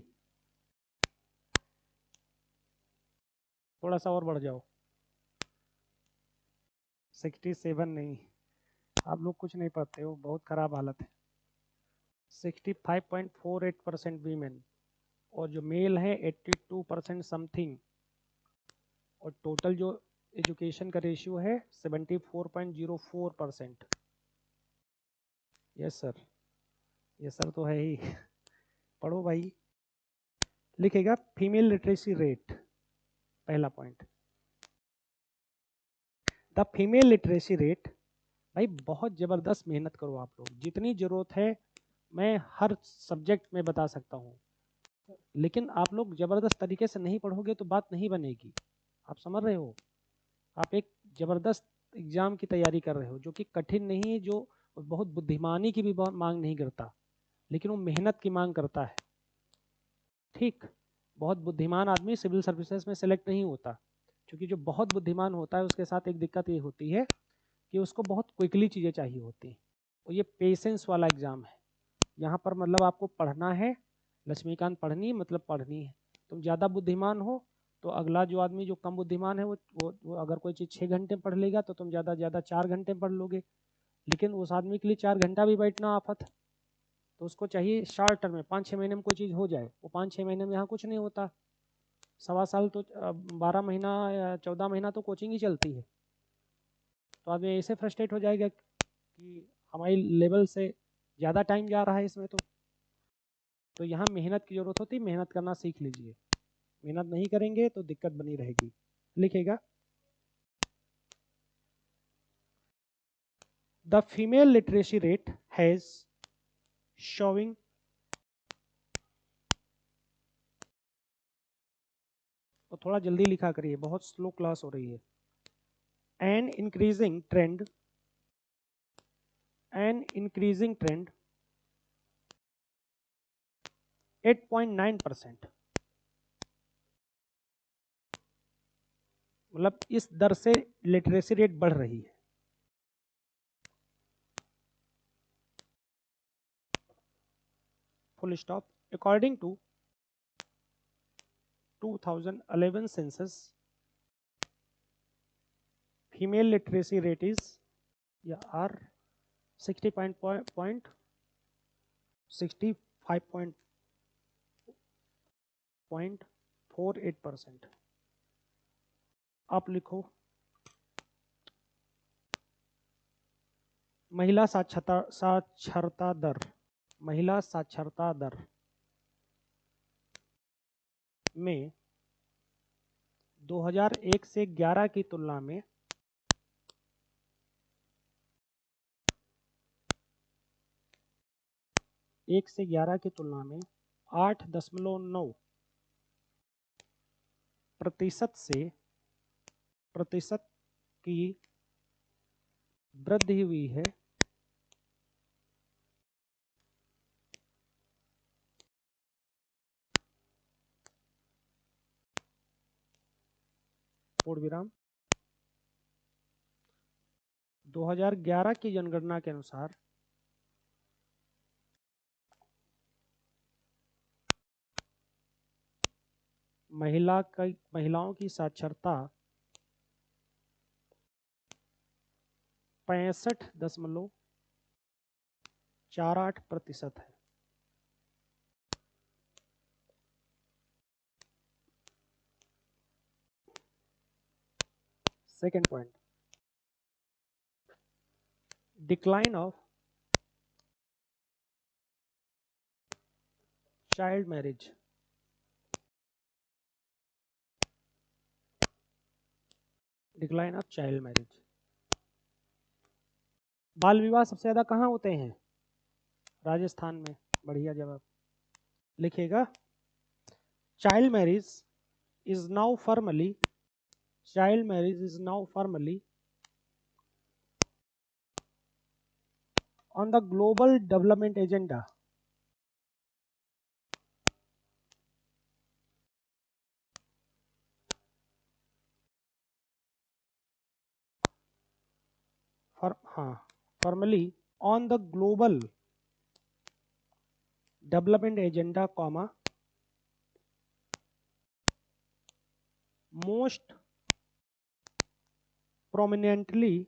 थोड़ा सा और बढ़ जाओ। 67 नहीं, आप लोग कुछ नहीं पढ़ते हो, बहुत खराब हालत है। 65.48% वीमेन और जो मेल है 82% समथिंग, और टोटल जो एजुकेशन का रेशियो है 74.04%। यस सर, ये सर तो है ही। पढ़ो भाई। लिखेगा फीमेल लिटरेसी रेट, पहला point. The female literacy rate, भाई बहुत ज़बरदस्त मेहनत करो आप लोग, जितनी ज़रूरत है मैं हर सब्जेक्ट में बता सकता हूँ, लेकिन आप लोग ज़बरदस्त तरीके से नहीं पढ़ोगे तो बात नहीं बनेगी। आप समझ रहे हो? आप एक ज़बरदस्त एग्ज़ाम की तैयारी कर रहे हो जो कि कठिन नहीं है, जो बहुत बुद्धिमानी की भी मांग नहीं करता, लेकिन वो मेहनत की मांग करता है। ठीक, बहुत बुद्धिमान आदमी सिविल सर्विसेज में सेलेक्ट नहीं होता, क्योंकि जो बहुत बुद्धिमान होता है उसके साथ एक दिक्कत ये होती है कि उसको बहुत क्विकली चीज़ें चाहिए होती हैं, और ये पेशेंस वाला एग्ज़ाम है। यहाँ पर मतलब आपको पढ़ना है, लक्ष्मीकांत पढ़नी मतलब पढ़नी है। तुम ज़्यादा बुद्धिमान हो तो अगला जो आदमी जो कम बुद्धिमान है वो अगर कोई चीज़ 6 घंटे पढ़ लेगा तो तुम ज़्यादा ज़्यादा 4 घंटे पढ़ लोगे, लेकिन उस आदमी के लिए 4 घंटा भी बैठना आफत है। तो उसको चाहिए शॉर्ट टर्म में 5-6 महीने में कोई चीज़ हो जाए। वो 5-6 महीने में यहाँ कुछ नहीं होता, 1.25 साल तो 12 महीना या 14 महीना तो कोचिंग ही चलती है। तो आदमी ऐसे फ्रस्ट्रेट हो जाएगा कि हमारी लेवल से ज़्यादा टाइम जा रहा है इसमें। तो यहाँ मेहनत की ज़रूरत होती है, मेहनत करना सीख लीजिए। मेहनत नहीं करेंगे तो दिक्कत बनी रहेगी। लिखेगा the female literacy rate has showing तो थोड़ा जल्दी लिखा करिए, बहुत स्लो क्लास हो रही है। एन इंक्रीजिंग ट्रेंड 8.9%, मतलब इस दर से लिटरेसी रेट बढ़ रही है। Full stop. According to 2011 census, female literacy rate is या आर 65.48%। आप लिखो महिला साक्षरता दर, महिला साक्षरता दर में 2001 से 11 की तुलना में 1 से 11 की तुलना में 8.9% की वृद्धि हुई है। पूर्ण विराम। 2011 की जनगणना के अनुसार महिलाओं की साक्षरता 65.48% है। Second point, decline of child marriage. Decline of child marriage. बाल विवाह सबसे ज्यादा कहाँ होते हैं? राजस्थान में। बढ़िया जवाब। लिखिएगा child marriage is now formally on the global development agenda. Formally on the global development agenda, comma, most prominently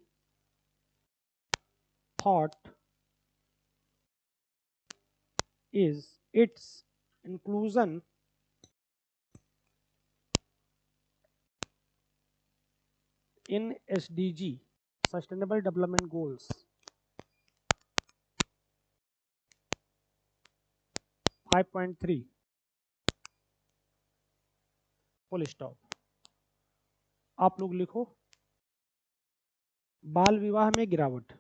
thought is its inclusion in SDG, Sustainable Development Goals. 5.3 full stop. आप लोग लिखो बाल विवाह में गिरावट,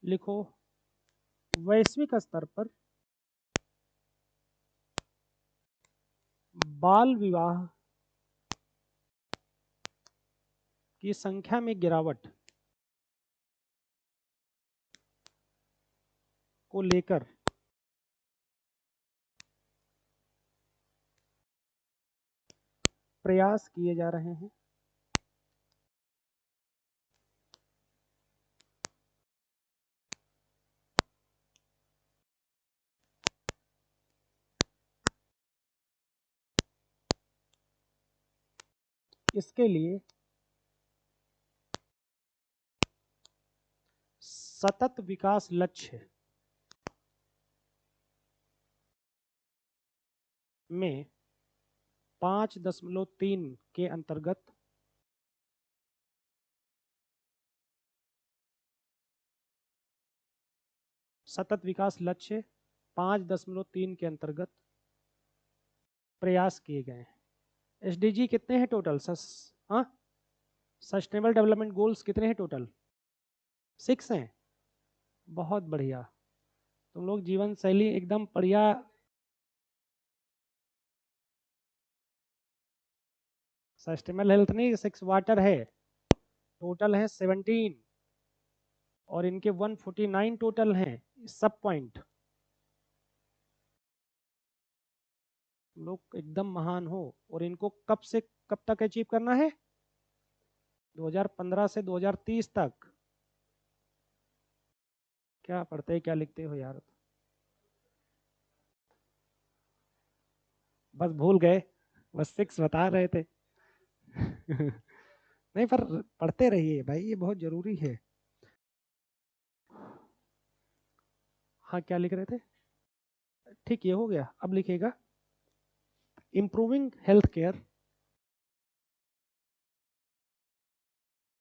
लिखो वैश्विक स्तर पर बाल विवाह की संख्या में गिरावट को लेकर प्रयास किए जा रहे हैं। इसके लिए सतत विकास लक्ष्य में 5.3 के अंतर्गत सतत विकास लक्ष्य 5.3 के अंतर्गत प्रयास किए गए हैं। एसडीजी कितने हैं टोटल? सस्टेनेबल डेवलपमेंट गोल्स कितने हैं टोटल? 6 हैं। बहुत बढ़िया, तुम लोग जीवन शैली एकदम बढ़िया। सस्टेनेबल हेल्थ नहीं, 6 वाटर है, टोटल है 17 और इनके 149 टोटल हैं सब पॉइंट। लोग एकदम महान हो। और इनको कब से कब तक अचीव करना है? 2015 से 2030 तक। क्या पढ़ते क्या लिखते हो यार, बस भूल गए, बस 6 बता रहे थे। नहीं पर पढ़ते रहिए भाई, ये बहुत जरूरी है। हाँ क्या लिख रहे थे? ठीक, ये हो गया। अब लिखेगा improving health care,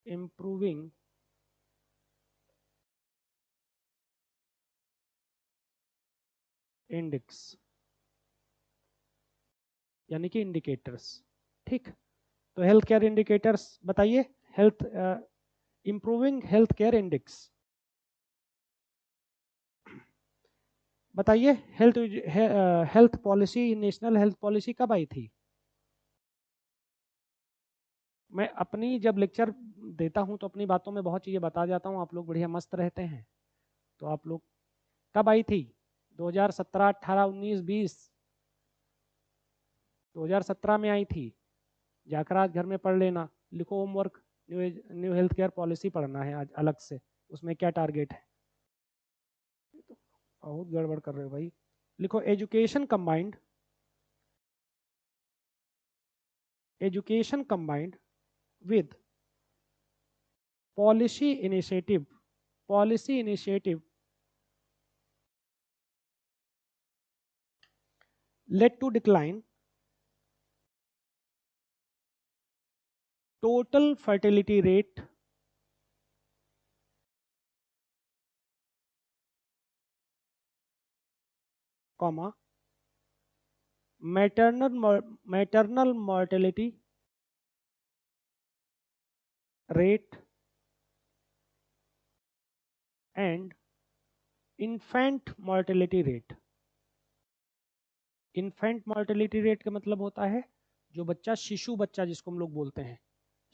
improving index यानी कि इंडिकेटर्स। ठीक, तो हेल्थ केयर इंडिकेटर्स बताइए। Health improving health care index बताइए। Health policy, national health policy कब आई थी? मैं अपनी जब लेक्चर देता हूं तो अपनी बातों में बहुत चीज़ें बता जाता हूं, आप लोग बढ़िया मस्त रहते हैं। तो आप लोग कब आई थी? 2017, 18, 19, 20? 2017 में आई थी। जाकर आज घर में पढ़ लेना, लिखो homework. New health care policy पढ़ना है आज अलग से, उसमें क्या टारगेट है। बहुत गड़बड़ कर रहे हो भाई। लिखो education combined with policy initiative led to decline total fertility rate comma maternal mortality rate and infant mortality rate। Infant mortality rate का मतलब होता है जो बच्चा, शिशु बच्चा जिसको हम लोग बोलते हैं,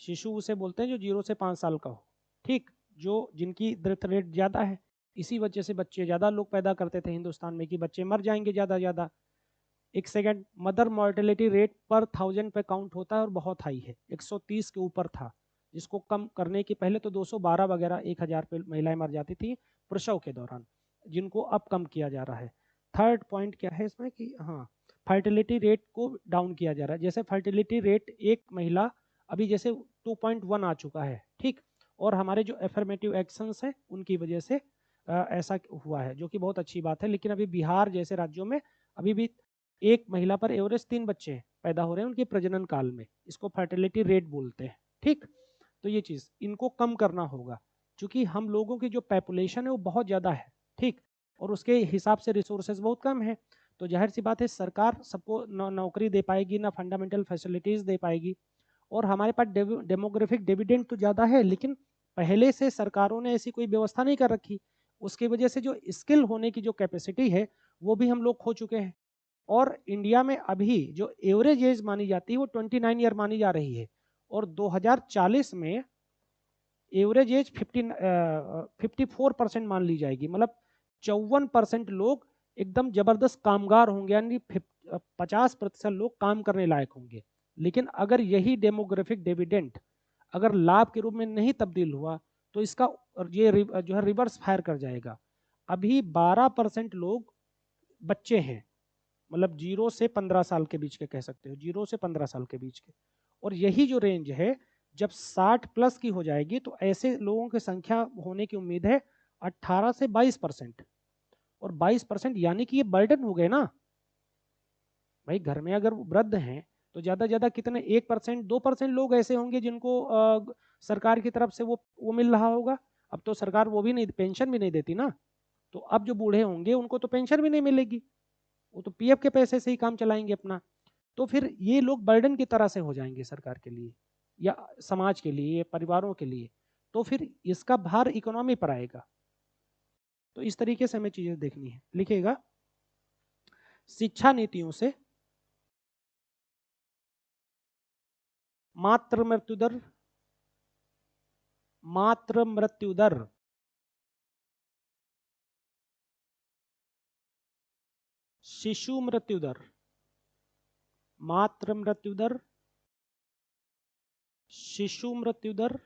शिशु उसे बोलते हैं जो 0 से 5 साल का हो। ठीक, जो जिनकी डेथ रेट ज़्यादा है, इसी वजह से बच्चे ज़्यादा लोग पैदा करते थे हिंदुस्तान में कि बच्चे मर जाएंगे ज़्यादा ज़्यादा। एक सेकेंड, मदर मोर्टेलिटी रेट पर 1000 पे काउंट होता है और बहुत हाई है, 130 के ऊपर था, जिसको कम करने की पहले तो 212 वगैरह 1000 पे महिलाएं मर जाती थी प्रसव के दौरान, जिनको अब कम किया जा रहा है। थर्ड पॉइंट क्या है इसमें कि हाँ, फर्टिलिटी रेट को डाउन किया जा रहा है। जैसे फर्टिलिटी रेट एक महिला अभी जैसे 2.1 आ चुका है, ठीक, और हमारे जो एफर्मेटिव एक्शंस हैं उनकी वजह से ऐसा हुआ है, जो कि बहुत अच्छी बात है। लेकिन अभी बिहार जैसे राज्यों में अभी भी एक महिला पर एवरेज 3 बच्चे पैदा हो रहे हैं उनके प्रजनन काल में, इसको फर्टिलिटी रेट बोलते हैं। ठीक, तो ये चीज़ इनको कम करना होगा। चूंकि हम लोगों की जो पॉपुलेशन है वो बहुत ज़्यादा है, ठीक, और उसके हिसाब से रिसोर्सेज बहुत कम है, तो जाहिर सी बात है सरकार सबको नौकरी दे पाएगी ना, फंडामेंटल फैसिलिटीज़ दे पाएगी। और हमारे पास डेमोग्राफिक डिविडेंड तो ज़्यादा है, लेकिन पहले से सरकारों ने ऐसी कोई व्यवस्था नहीं कर रखी, उसकी वजह से जो स्किल होने की जो कैपेसिटी है वो भी हम लोग खो चुके हैं। और इंडिया में अभी जो एवरेज एज मानी जाती है वो 29 ईयर मानी जा रही है, और 2040 में एवरेज एज 54% मान ली जाएगी, मतलब 54% लोग एकदम जबरदस्त कामगार होंगे, यानी 50% लोग काम करने लायक होंगे। लेकिन अगर यही डेमोग्राफिक डिविडेंड अगर लाभ के रूप में नहीं तब्दील हुआ तो इसका ये जो है रिवर्स फायर कर जाएगा। अभी 12% लोग बच्चे हैं, मतलब 0 से 15 साल के बीच के कह सकते हो, 0 से 15 साल के बीच के। और यही जो रेंज है जब 60 प्लस की हो जाएगी तो ऐसे लोगों की संख्या होने की उम्मीद है 18 से 22%। और 22% यानी कि ये बर्डन हो गए ना भाई। घर में अगर वृद्ध हैं तो ज़्यादा ज़्यादा कितने 1% 2% लोग ऐसे होंगे जिनको सरकार की तरफ से वो मिल रहा होगा। अब तो सरकार वो भी नहीं, पेंशन भी नहीं देती ना, तो अब जो बूढ़े होंगे उनको तो पेंशन भी नहीं मिलेगी, वो तो पीएफ के पैसे से ही काम चलाएंगे अपना। तो फिर ये लोग बर्डन की तरह से हो जाएंगे सरकार के लिए या समाज के लिए या परिवारों के लिए, तो फिर इसका भार इकोनॉमी पर आएगा। तो इस तरीके से हमें चीजें देखनी है। लिखिएगा, शिक्षा नीतियों से मातृ मृत्यु दर, मातृ मृत्यु दर शिशु मृत्यु दर, मातृ मृत्यु दर, शिशु मृत्यु दर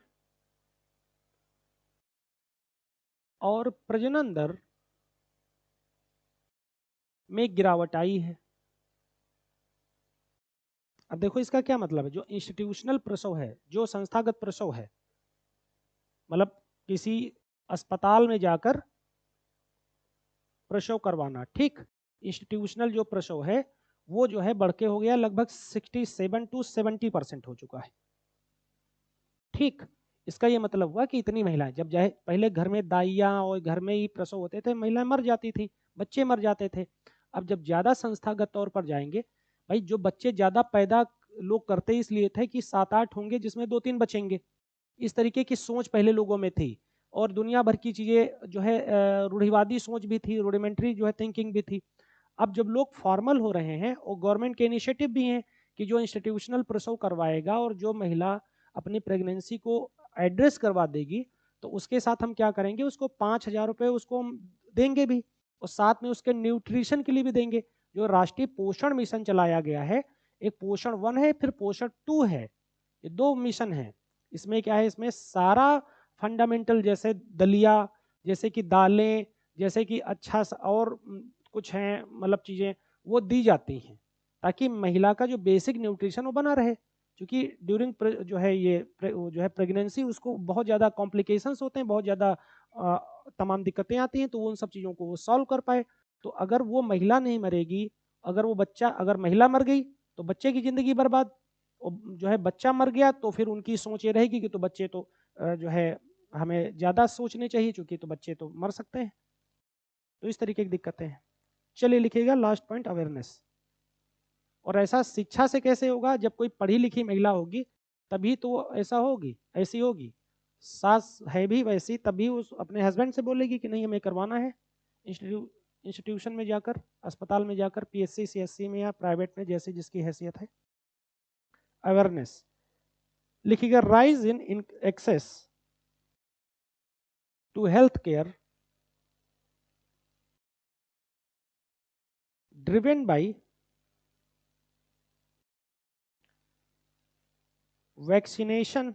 और प्रजनन दर में गिरावट आई है। अब देखो इसका क्या मतलब है, जो इंस्टीट्यूशनल प्रसव है, जो संस्थागत प्रसव है, मतलब किसी अस्पताल में जाकर प्रसव करवाना, ठीक, इंस्टीट्यूशनल जो प्रसव है वो जो है बढ़ के हो गया लगभग 67 to 70% हो चुका है, ठीक। इसका ये मतलब हुआ कि इतनी महिलाएं, जब चाहे पहले घर में दाइयाँ और घर में ही प्रसव होते थे, महिलाएं मर जाती थी, बच्चे मर जाते थे। अब जब ज़्यादा संस्थागत तौर पर जाएंगे, भाई जो बच्चे ज़्यादा पैदा लोग करते इसलिए थे कि 7-8 होंगे जिसमें 2-3 बचेंगे, इस तरीके की सोच पहले लोगों में थी। और दुनिया भर की चीज़ें जो है रूढ़िवादी सोच भी थी, रूडिमेंट्री जो है थिंकिंग भी थी। अब जब लोग फॉर्मल हो रहे हैं और गवर्नमेंट के इनिशिएटिव भी हैं कि जो इंस्टीट्यूशनल प्रसव करवाएगा और जो महिला अपनी प्रेगनेंसी को एड्रेस करवा देगी, तो उसके साथ हम क्या करेंगे, उसको 5,000 रुपये उसको हम देंगे भी, और साथ में उसके न्यूट्रिशन के लिए भी देंगे। जो राष्ट्रीय पोषण मिशन चलाया गया है, एक पोषण 1 है, फिर पोषण 2 है, ये 2 मिशन है। इसमें क्या है, इसमें सारा फंडामेंटल जैसे दलिया, जैसे कि दालें, जैसे कि अच्छा और कुछ हैं मतलब चीज़ें वो दी जाती हैं, ताकि महिला का जो बेसिक न्यूट्रिशन वो बना रहे। क्योंकि ड्यूरिंग जो है ये जो है प्रेगनेंसी उसको बहुत ज़्यादा कॉम्प्लिकेशंस होते हैं, बहुत ज़्यादा तमाम दिक्कतें आती हैं, तो वो उन सब चीज़ों को वो सॉल्व कर पाए। तो अगर वो महिला नहीं मरेगी, अगर वो बच्चा, अगर महिला मर गई तो बच्चे की ज़िंदगी बर्बाद, जो है बच्चा मर गया तो फिर उनकी सोच ये रहेगी कि तो बच्चे तो जो है हमें ज़्यादा सोचने चाहिए, चूँकि तो बच्चे तो मर सकते हैं। तो इस तरीके की दिक्कतें हैं। चलिए लिखिएगा लास्ट पॉइंट, अवेयरनेस। और ऐसा शिक्षा से कैसे होगा, जब कोई पढ़ी लिखी महिला होगी तभी तो ऐसा होगी, ऐसी होगी। सास है भी वैसी तभी उस अपने हस्बैंड से बोलेगी कि नहीं हमें करवाना है, इंस्टीट्यूशन में जाकर, अस्पताल में जाकर, पीएससी सीएससी में या प्राइवेट में, जैसे जिसकी हैसियत है। अवेयरनेस लिखिएगा, rise in access to health care driven by vaccination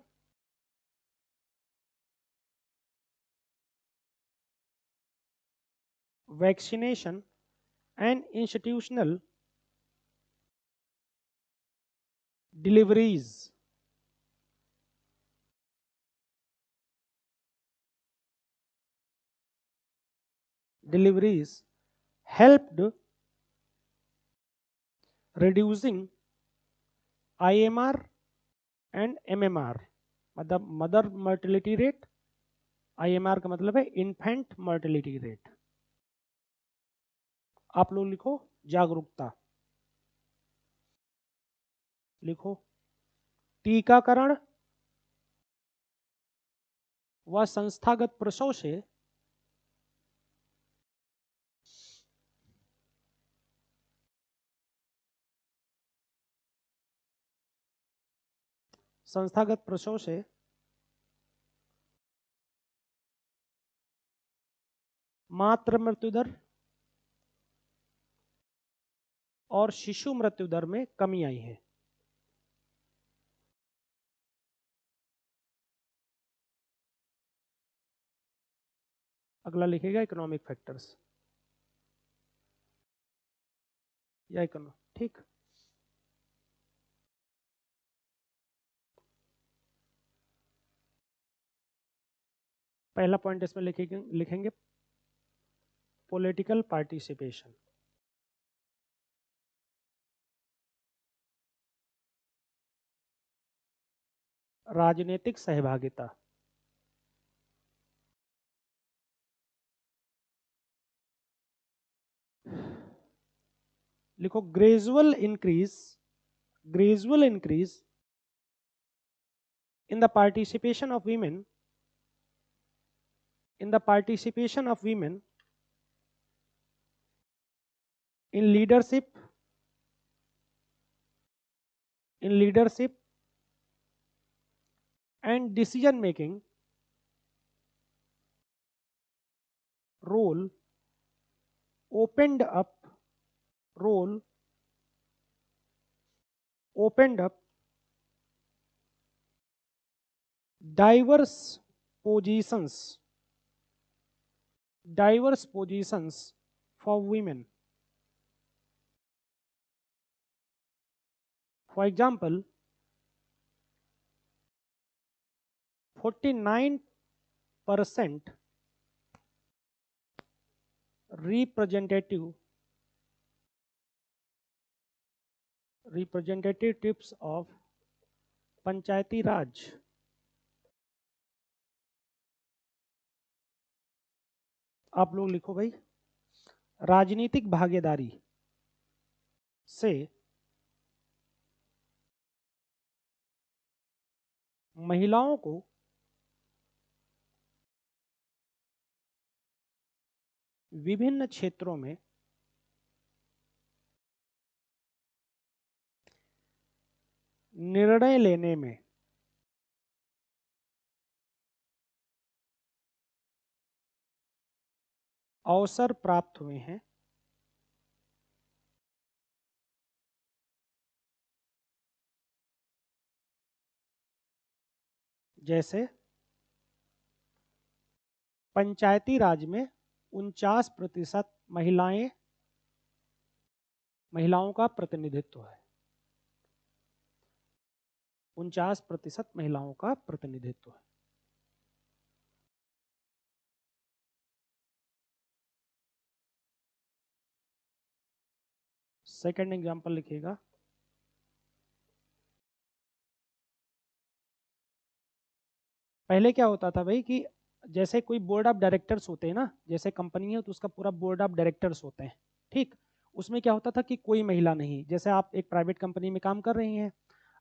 and institutional deliveries helped reducing IMR and MMR, मतलब मदर मर्टिलिटी रेट IMR का मतलब है इन्फेंट मर्टिलिटी रेट। आप लोग लिखो जागरूकता, लिखो टीकाकरण व संस्थागत प्रसव से संस्थागत प्रसव से मातृ मृत्यु दर और शिशु मृत्यु दर में कमी आई है। अगला लिखेगा इकोनॉमिक फैक्टर्स या ठीक। पहला पॉइंट इसमें लिखेंगे पॉलिटिकल पार्टिसिपेशन। राजनीतिक सहभागिता। लिखो gradual increase in the participation of women in leadership and decision making role opened up diverse positions for women. For example, 49% representatives of पंचायती राज आप लोग लिखो भाई राजनीतिक भागीदारी से महिलाओं को विभिन्न क्षेत्रों में निर्णय लेने में अवसर प्राप्त हुए हैं। जैसे पंचायती राज में 49% महिलाओं का प्रतिनिधित्व है। 49% महिलाओं का प्रतिनिधित्व है। सेकंड एग्जांपल लिखिएगा पहले क्या होता था भाई कि जैसे कोई बोर्ड ऑफ डायरेक्टर्स होते हैं ना, जैसे कंपनी है तो उसका पूरा बोर्ड ऑफ डायरेक्टर्स होते हैं, ठीक। उसमें क्या होता था कि कोई महिला नहीं, जैसे आप एक प्राइवेट कंपनी में काम कर रही हैं,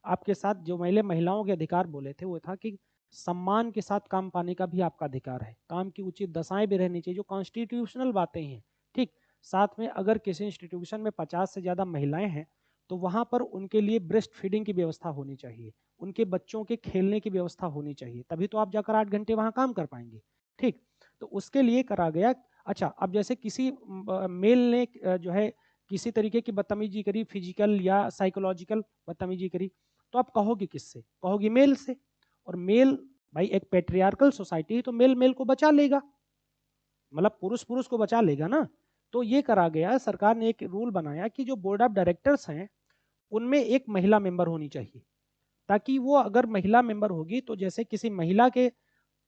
आपके साथ जो महिलाओं के अधिकार बोले थे वो था कि सम्मान के साथ काम पाने का भी आपका अधिकार है, काम की उचित दशाएं भी रहनी चाहिए, जो कॉन्स्टिट्यूशनल बातें हैं, ठीक। साथ में अगर किसी इंस्टीट्यूशन में 50 से ज़्यादा महिलाएं हैं तो वहाँ पर उनके लिए ब्रेस्ट फीडिंग की व्यवस्था होनी चाहिए, उनके बच्चों के खेलने की व्यवस्था होनी चाहिए, तभी तो आप जाकर 8 घंटे वहाँ काम कर पाएंगे, ठीक। तो उसके लिए करा गया। अच्छा, अब जैसे किसी मेल ने जो है किसी तरीके की बदतमीजी करी, फिजिकल या साइकोलॉजिकल बदतमीजी करी, तो आप कहोगे किससे? कहोगे मेल से। और मेल भाई एक पेट्रियार्कल सोसाइटी है तो मेल मेल को बचा लेगा, मतलब पुरुष पुरुष को बचा लेगा ना। तो ये करा गया, सरकार ने एक रूल बनाया कि जो बोर्ड ऑफ डायरेक्टर्स हैं उनमें एक महिला मेंबर होनी चाहिए, ताकि वो अगर महिला मेंबर होगी तो जैसे किसी महिला के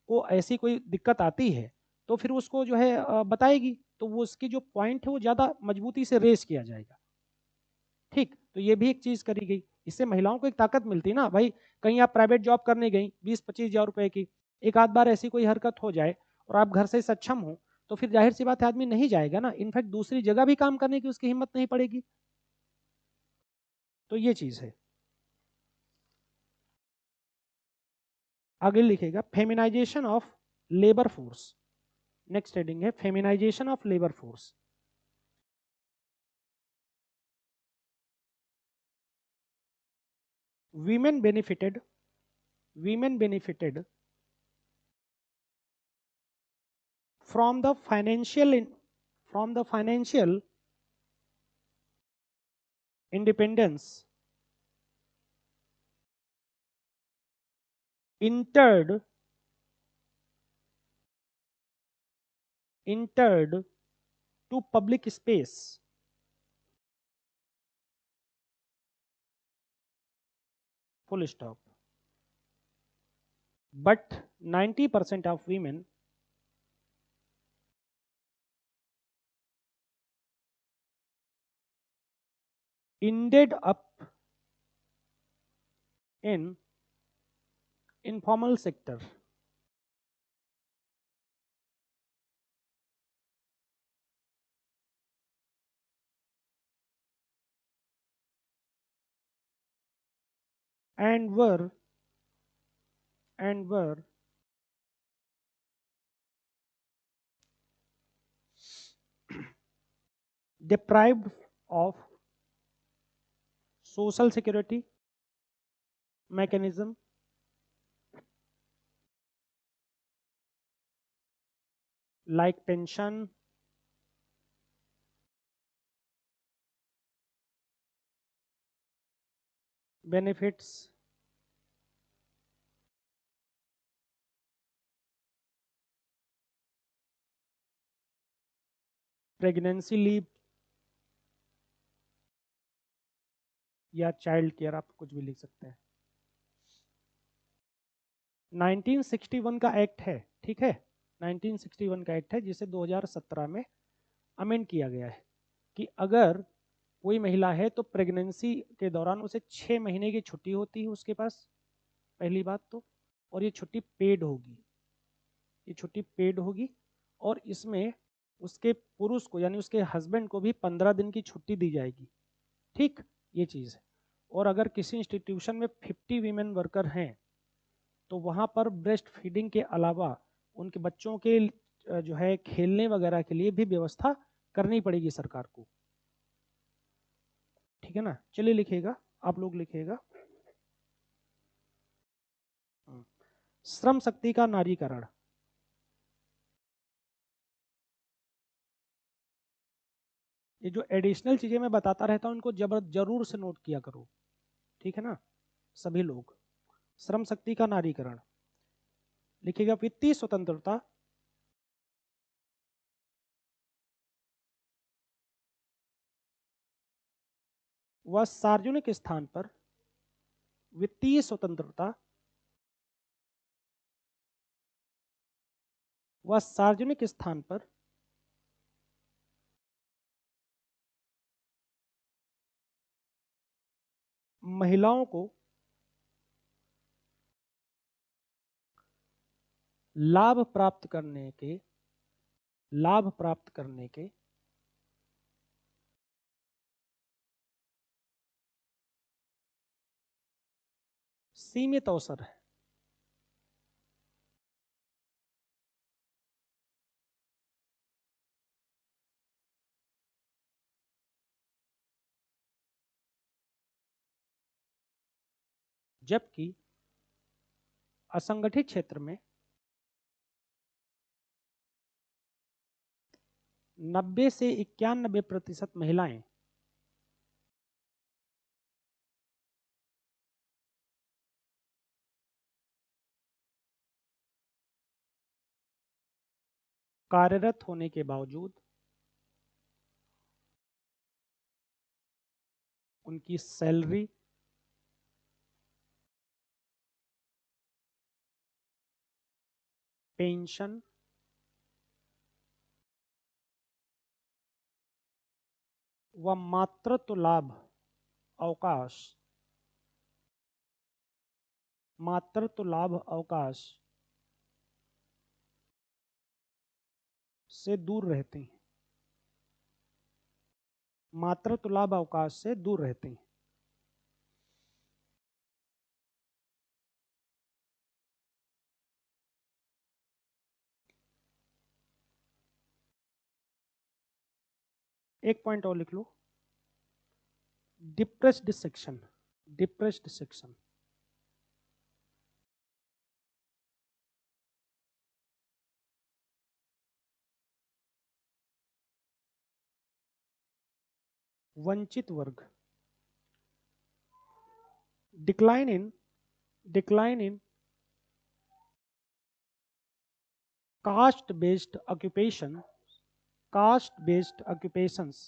को ऐसी कोई दिक्कत आती है तो फिर उसको जो है बताएगी, तो वो उसकी जो पॉइंट है वो ज़्यादा मजबूती से रेस किया जाएगा, ठीक। तो ये भी एक चीज़ करी गई, इससे महिलाओं को एक ताकत मिलती है ना भाई। कहीं आप प्राइवेट जॉब करने गई 20-25 हज़ार रुपए की, एक आध बार ऐसी कोई हरकत हो जाए और आप घर से सक्षम हो, तो फिर जाहिर सी बात है आदमी नहीं जाएगा ना, इनफैक्ट दूसरी जगह भी काम करने की उसकी हिम्मत नहीं पड़ेगी। तो ये चीज है। आगे लिखेगा feminisation of labour force. Next heading है feminisation of labour force. women benefited women benefited from the financial independence entered to public space. Full stop. But 90% of women ended up in informal sector. And were deprived of social security mechanism, like pension, benefits, pregnancy leave या child care, आप कुछ भी लिख सकते हैं। 1961 का act है, ठीक है, 1961 का एक्ट है जिसे 2017 में अमेंड किया गया है कि अगर कोई महिला है तो प्रेगनेंसी के दौरान उसे 6 महीने की छुट्टी होती है उसके पास, पहली बात तो, और ये छुट्टी पेड होगी, ये छुट्टी पेड होगी, और इसमें उसके पुरुष को यानी उसके हस्बैंड को भी 15 दिन की छुट्टी दी जाएगी, ठीक, ये चीज़ है। और अगर किसी इंस्टीट्यूशन में 50 वीमेन वर्कर हैं तो वहाँ पर ब्रेस्ट फीडिंग के अलावा उनके बच्चों के जो है खेलने वगैरह के लिए भी व्यवस्था करनी पड़ेगी सरकार को, ठीक है ना। चलिए लिखिएगा, आप लोग लिखिएगा श्रम शक्ति का नारीकरण। ये जो एडिशनल चीजें मैं बताता रहता हूँ इनको जरूर से नोट किया करो, ठीक है ना सभी लोग। श्रम शक्ति का नारीकरण लिखिएगा वित्तीय स्वतंत्रता, व सार्वजनिक स्थान पर वित्तीय स्वतंत्रता व सार्वजनिक स्थान पर महिलाओं को लाभ प्राप्त करने के सीमित अवसर है। जबकि असंगठित क्षेत्र में 90 से 91% महिलाएं कार्यरत होने के बावजूद उनकी सैलरी, पेंशन व मातृत्व लाभ अवकाश से दूर रहते हैं, मातृत्व लाभ अवकाश से दूर रहते हैं। एक पॉइंट और लिख लो, डिप्रेस्ड सेक्शन, डिप्रेस्ड सेक्शन। वंचित वर्ग, decline in caste based occupation, caste based occupations,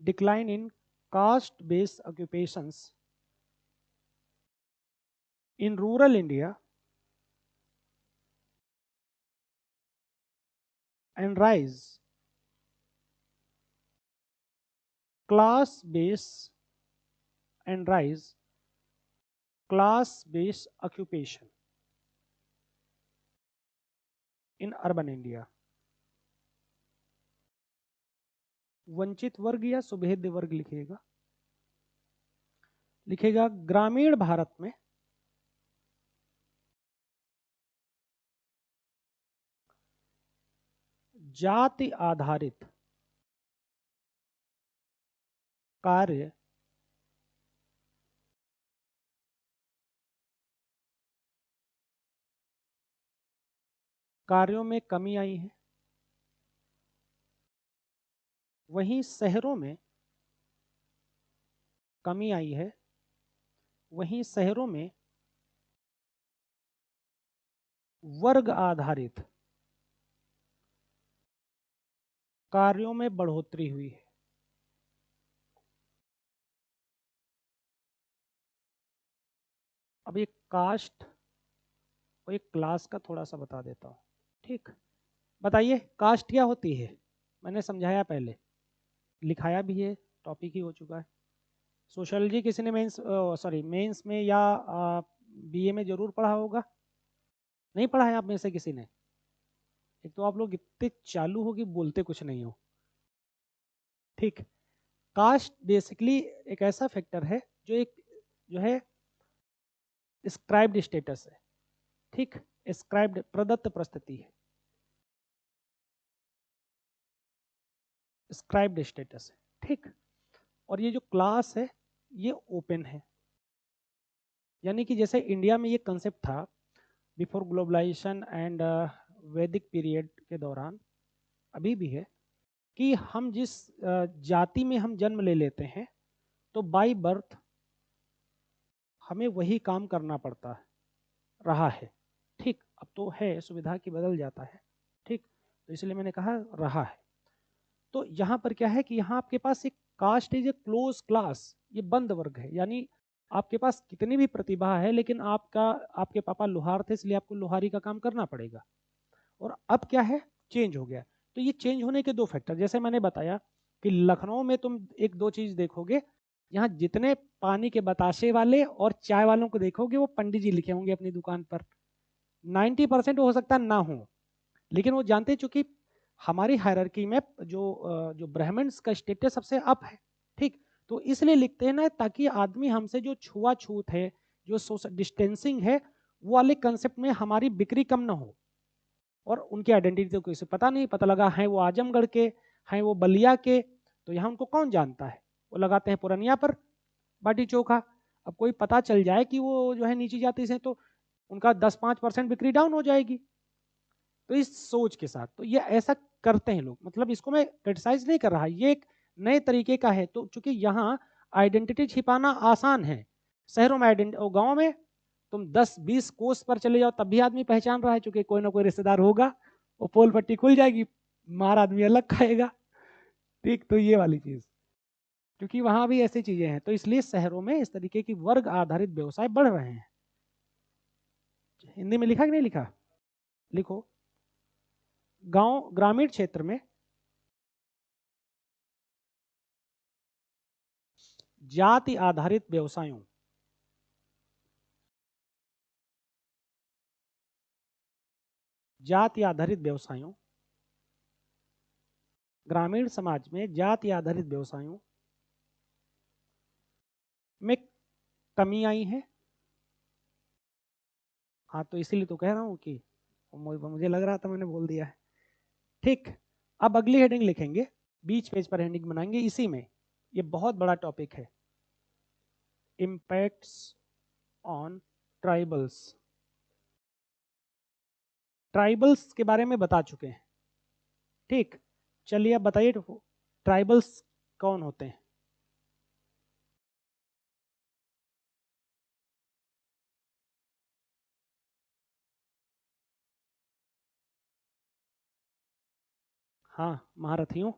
decline in caste based occupations in rural India and rise class based and rise class based occupation in urban India। वंचित वर्ग या सुभेद्य वर्ग लिखिएगा, लिखेगा ग्रामीण भारत में जाति आधारित कार्यों में कमी आई है, वहीं शहरों में कमी आई है, वहीं शहरों में वर्ग आधारित कार्यों में बढ़ोतरी हुई है। अब एक कास्ट और एक क्लास का थोड़ा सा बता देता हूँ, ठीक। बताइए कास्ट क्या होती है, मैंने समझाया पहले, लिखाया भी है, टॉपिक ही हो चुका है। सोशियोलॉजी किसी ने मेंस में या बीए में जरूर पढ़ा होगा, नहीं पढ़ा है आप में से किसी ने? एक तो आप लोग इतने चालू हो कि बोलते कुछ नहीं हो, ठीक। कास्ट बेसिकली एक ऐसा फैक्टर है जो है स्क्राइब्ड स्टेटस है, ठीक। स्क्राइब्ड प्रदत्त परिस्थिति है, स्क्राइब्ड स्टेटस है, ठीक। और ये जो क्लास है ये ओपन है, यानी कि जैसे इंडिया में ये कंसेप्ट था बिफोर ग्लोबलाइजेशन एंड वैदिक पीरियड के दौरान, अभी भी है कि हम जिस जाति में हम जन्म ले लेते हैं तो बाय बर्थ हमें वही काम करना पड़ता रहा है, ठीक। अब तो है सुविधा की बदल जाता है, ठीक, तो इसलिए मैंने कहा रहा है। तो यहाँ पर क्या है कि यहाँ आपके पास एक caste is a close class, ये बंद वर्ग है, यानी आपके पास कितनी भी प्रतिभा है लेकिन आपके पापा लोहार थे इसलिए आपको लोहारी का काम करना पड़ेगा। और अब क्या है, चेंज हो गया। तो ये चेंज होने के दो फैक्टर, जैसे मैंने बताया कि लखनऊ में तुम एक दो चीज देखोगे, यहाँ जितने पानी के बताशे वाले और चाय वालों को देखोगे वो पंडित जी लिखे होंगे अपनी दुकान पर, 90% हो सकता ना हो, लेकिन वो जानते चूंकि हमारी हायरार्की में जो ब्राह्मण्स का स्टेटस सबसे अप है, ठीक, तो इसलिए लिखते हैं ना ताकि आदमी हमसे जो छुआछूत है, जो सोशल डिस्टेंसिंग है, वो वाले कंसेप्ट में हमारी बिक्री कम ना हो। और उनकी आइडेंटिटी तो किसी पता नहीं, पता लगा है वो आजमगढ़ के, हैं वो बलिया के, तो यहाँ उनको कौन जानता है, वो लगाते हैं पुरनिया पर बाटी चोखा। अब कोई पता चल जाए कि वो जो है नीची जाति से, तो उनका 10-5% बिक्री डाउन हो जाएगी। तो इस सोच के साथ तो ये ऐसा करते हैं लोग, मतलब इसको मैं क्रिटिसाइज नहीं कर रहा, ये एक नए तरीके का है। तो चूंकि यहाँ आइडेंटिटी छिपाना आसान है, शहरों में और गाँव में तुम 10-20 कोस पर चले जाओ तब भी आदमी पहचान रहा है, चूंकि कोई ना कोई रिश्तेदार होगा, वो पोल पट्टी खुल जाएगी, मार आदमी अलग खाएगा, ठीक। तो ये वाली चीज, क्योंकि वहां भी ऐसी चीजें हैं, तो इसलिए शहरों में इस तरीके की वर्ग आधारित व्यवसाय बढ़ रहे हैं। हिंदी में लिखा कि नहीं लिखा, लिखो। गांव ग्रामीण क्षेत्र में जाति आधारित व्यवसायों, जाति आधारित व्यवसायों, ग्रामीण समाज में जाति आधारित व्यवसायों में कमी आई है। हाँ, तो इसीलिए तो कह रहा हूँ कि मुझे लग रहा था मैंने बोल दिया है। ठीक, अब अगली हेडिंग लिखेंगे, बीच पेज पर हेडिंग बनाएंगे इसी में। ये बहुत बड़ा टॉपिक है, इम्पैक्ट्स ऑन ट्राइबल्स। ट्राइबल्स के बारे में बता चुके हैं। ठीक, चलिए अब बताइए ट्राइबल्स कौन होते हैं। हाँ, महारथियों।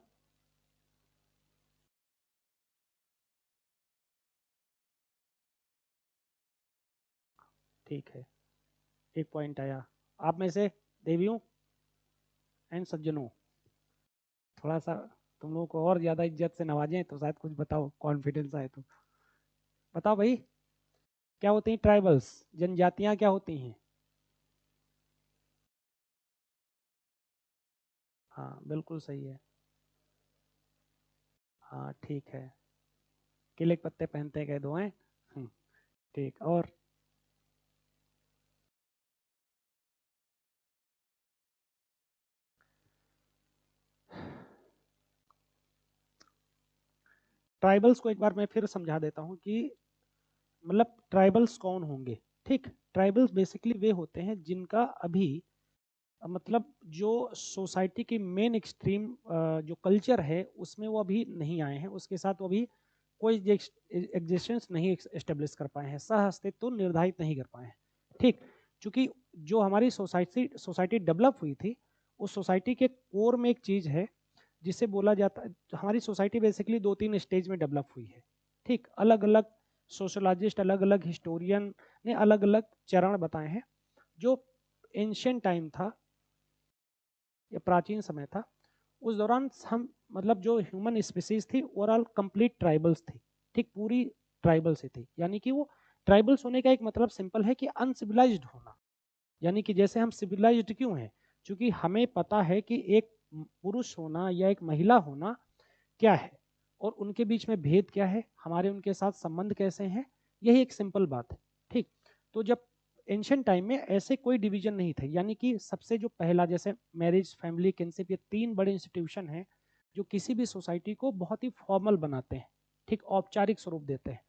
ठीक है, एक पॉइंट आया। आप में से देवियों एंड सज्जनों, थोड़ा सा तुम लोगों को और ज्यादा इज्जत से नवाजें तो शायद कुछ बताओ, कॉन्फिडेंस आए तो बताओ भाई, क्या होती हैं ट्राइबल्स, जनजातियां क्या होती हैं। हाँ बिल्कुल सही है। हाँ ठीक है, केले के पत्ते पहनते कह दो हैं। ठीक, और ट्राइबल्स को एक बार मैं फिर समझा देता हूँ कि मतलब ट्राइबल्स कौन होंगे। ठीक, ट्राइबल्स बेसिकली वे होते हैं जिनका अभी मतलब जो सोसाइटी की मेन एक्सट्रीम जो कल्चर है उसमें वो अभी नहीं आए हैं, उसके साथ वो अभी कोई एग्जिस्टेंस नहीं एस्टेब्लिश कर पाए हैं, सह अस्तित्व तो निर्धारित नहीं कर पाए हैं। ठीक, क्योंकि जो हमारी सोसाइटी सोसाइटी डेवलप हुई थी, उस सोसाइटी के कोर में एक चीज़ है जिसे बोला जाता है, हमारी सोसाइटी बेसिकली 2-3 स्टेज में डेवलप हुई है। ठीक, अलग अलग सोशोलॉजिस्ट, अलग अलग हिस्टोरियन ने अलग अलग चरण बताए हैं। जो एंशियंट टाइम था या प्राचीन समय था, उस दौरान हम मतलब जो ह्यूमन स्पीसीज थी ओवरऑल कंप्लीट ट्राइबल्स थी। ठीक, पूरी ट्राइबल से थी, यानी कि वो ट्राइबल्स होने का एक मतलब सिंपल है कि अनसिविलाइज्ड होना। यानी कि जैसे हम सिविलाइज्ड क्यों हैं, क्योंकि हमें पता है कि एक पुरुष होना या एक महिला होना क्या है और उनके बीच में भेद क्या है, हमारे उनके साथ संबंध कैसे हैं, यही एक सिंपल बात है। ठीक, तो जब एंशियंट टाइम में ऐसे कोई डिवीजन नहीं थे, यानी कि सबसे जो पहला जैसे मैरिज, फैमिली, किनशिप, ये 3 बड़े इंस्टीट्यूशन हैं जो किसी भी सोसाइटी को बहुत ही फॉर्मल बनाते हैं। ठीक, औपचारिक स्वरूप देते हैं।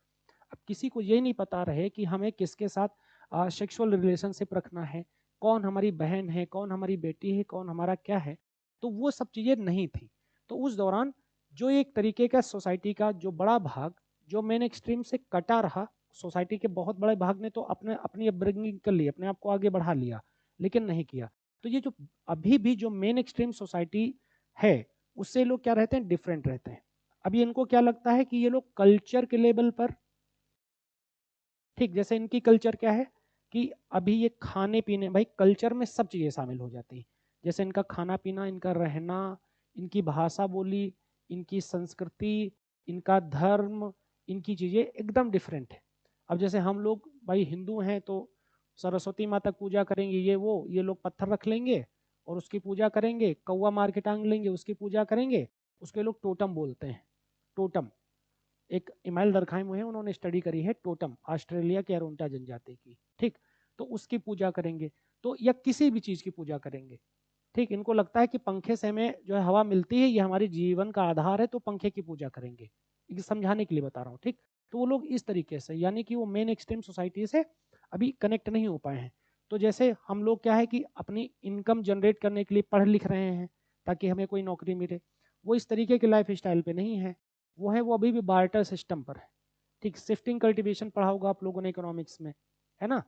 अब किसी को ये नहीं पता रहे कि हमें किसके साथ सेक्सुअल रिलेशनशिप रखना है, कौन हमारी बहन है, कौन हमारी बेटी है, कौन हमारा क्या है, तो वो सब चीज़ें नहीं थी। तो उस दौरान जो एक तरीके का सोसाइटी का जो बड़ा भाग जो मेन एक्सट्रीम से कटा रहा, सोसाइटी के बहुत बड़े भाग ने तो अपने अपनी अपब्रिंगिंग कर ली, अपने आप को आगे बढ़ा लिया, लेकिन नहीं किया। तो ये जो अभी भी जो मेन एक्सट्रीम सोसाइटी है उससे लोग क्या रहते हैं, डिफरेंट रहते हैं। अभी इनको क्या लगता है कि ये लोग कल्चर के लेवल पर, ठीक, जैसे इनकी कल्चर क्या है कि अभी ये खाने पीने, भाई कल्चर में सब चीज़ें शामिल हो जाती हैं। जैसे इनका खाना पीना, इनका रहना, इनकी भाषा बोली, इनकी संस्कृति, इनका धर्म, इनकी चीज़ें एकदम डिफरेंट है। अब जैसे हम लोग भाई हिंदू हैं तो सरस्वती माता पूजा करेंगे, ये लोग पत्थर रख लेंगे और उसकी पूजा करेंगे, कौवा मार के टांग लेंगे उसकी पूजा करेंगे, उसके लोग टोटम बोलते हैं। टोटम, एक इमाइल दरखाइम है, उन्होंने स्टडी करी है टोटम, ऑस्ट्रेलिया के अरोंटा जनजाति की। ठीक, तो उसकी पूजा करेंगे, तो या किसी भी चीज़ की पूजा करेंगे। ठीक, इनको लगता है कि पंखे से हमें जो है हवा मिलती है, ये हमारे जीवन का आधार है, तो पंखे की पूजा करेंगे। ये समझाने के लिए बता रहा हूँ। ठीक, तो वो लोग इस तरीके से, यानी कि वो मेन एक्सट्रीम सोसाइटी से अभी कनेक्ट नहीं हो पाए हैं। तो जैसे हम लोग क्या है कि अपनी इनकम जनरेट करने के लिए पढ़ लिख रहे हैं ताकि हमें कोई नौकरी मिले, वो इस तरीके के लाइफ स्टाइल पे नहीं है। वो अभी भी बार्टर सिस्टम पर है। ठीक, शिफ्टिंग कल्टीवेशन पढ़ा होगा आप लोगों ने इकोनॉमिक्स में, है ना।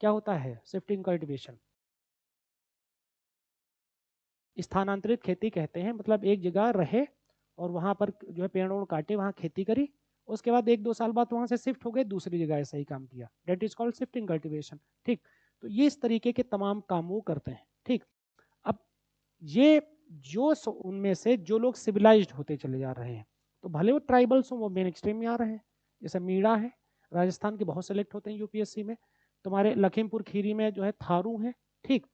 क्या होता है शिफ्टिंग कल्टीवेशन? स्थानांतरित खेती कहते हैं, मतलब एक जगह रहे और वहां पर जो है पेड़ ओड़ काटे, वहां खेती करी, उसके बाद 1-2 साल बाद वहां से शिफ्ट हो गए दूसरी जगह, ऐसा ही काम किया, that is called shifting cultivation. ठीक, तो ये इस तरीके के तमाम काम वो करते हैं। ठीक, अब ये जो उनमें से जो लोग सिविलाइज्ड होते चले जा रहे हैं, तो भले वो ट्राइबल्स हों, वो मेन एक्सट्रीम में आ रहे हैं। जैसे मीणा है, राजस्थान के बहुत सेलेक्ट होते हैं यूपीएससी में। तुम्हारे लखीमपुर खीरी में जो है थारू हैं। ठीक,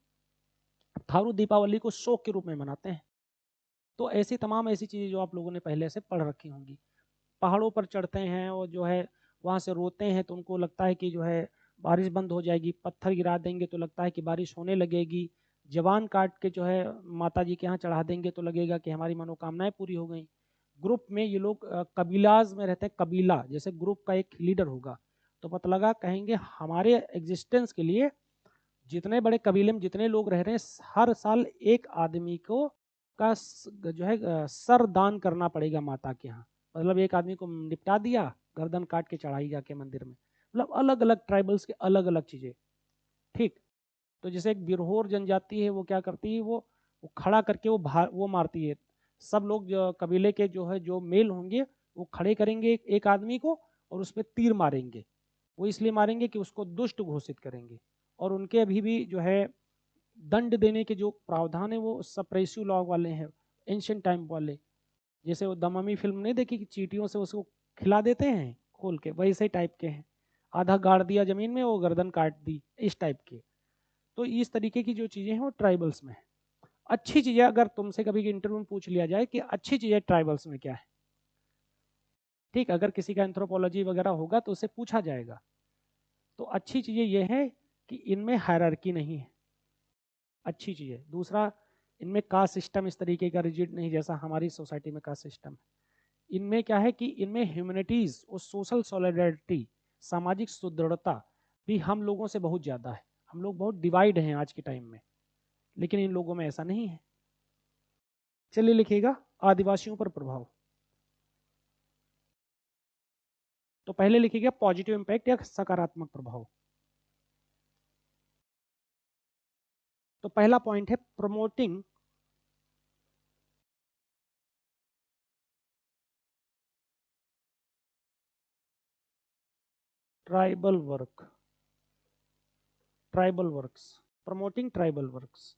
थारू दीपावली को शोक के रूप में मनाते हैं। तो ऐसी तमाम ऐसी चीज़ें जो आप लोगों ने पहले से पढ़ रखी होंगी। पहाड़ों पर चढ़ते हैं और जो है वहाँ से रोते हैं तो उनको लगता है कि जो है बारिश बंद हो जाएगी, पत्थर गिरा देंगे तो लगता है कि बारिश होने लगेगी, जवान काट के जो है माता जी के यहाँ चढ़ा देंगे तो लगेगा कि हमारी मनोकामनाएं पूरी हो गई। ग्रुप में ये लोग कबीलाज में रहते हैं, कबीला जैसे ग्रुप का एक लीडर होगा, तो पता लगा कहेंगे हमारे एग्जिस्टेंस के लिए जितने बड़े कबीले में जितने लोग रह रहे हैं हर साल एक आदमी को का जो है सर दान करना पड़ेगा माता के यहाँ। मतलब एक आदमी को निपटा दिया, गर्दन काट के चढ़ाई जाके मंदिर में। मतलब अलग अलग ट्राइबल्स के अलग अलग चीजें। ठीक, तो जैसे एक बिरहोर जनजाति है, वो क्या करती है, वो खड़ा करके वो मारती है। सब लोग जो कबीले के जो है जो मेल होंगे वो खड़े करेंगे एक आदमी को और उस पर तीर मारेंगे। वो इसलिए मारेंगे कि उसको दुष्ट घोषित करेंगे। और उनके अभी भी जो है दंड देने के जो प्रावधान है वो सप्रेसिव लॉ वाले हैं, एंशियंट टाइम वाले। जैसे वो दममी फिल्म नहीं देखी कि चींटियों से उसको खिला देते हैं खोल के, वैसे टाइप के हैं। आधा गाड़ दिया जमीन में, वो गर्दन काट दी, इस टाइप के। तो इस तरीके की जो चीज़ें हैं वो ट्राइबल्स में है। अच्छी चीज़ें अगर तुमसे कभी इंटरव्यू में पूछ लिया जाए कि अच्छी चीज़ें ट्राइबल्स में क्या है, ठीक, अगर किसी का एंथ्रोपोलॉजी वगैरह होगा तो उससे पूछा जाएगा। तो अच्छी चीज़ें ये है कि इनमें हायरार्की नहीं है, अच्छी चीज़ है। दूसरा, इनमें कास्ट सिस्टम इस तरीके का रिजिड नहीं जैसा हमारी सोसाइटी में कास्ट सिस्टम है। इनमें क्या है कि इनमें ह्यूमैनिटीज और सोशल सॉलिडरिटी, सामाजिक सुदृढ़ता भी हम लोगों से बहुत ज़्यादा है। हम लोग बहुत डिवाइड हैं आज के टाइम में, लेकिन इन लोगों में ऐसा नहीं है। चलिए लिखिएगा आदिवासियों पर प्रभाव। तो पहले लिखिएगा पॉजिटिव इंपैक्ट या सकारात्मक प्रभाव। तो पहला पॉइंट है promoting tribal work, tribal works, promoting tribal works.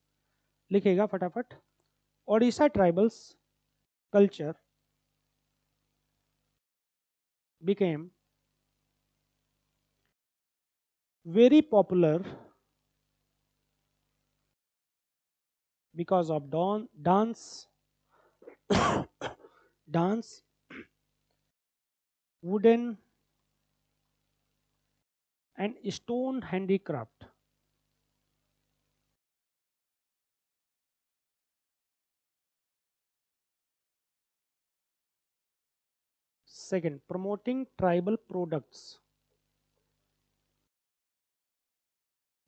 लिखेगा फटाफट। Odisha tribals culture became very popular because of dance, dance, wooden and stone handicraft. Second, promoting tribal products.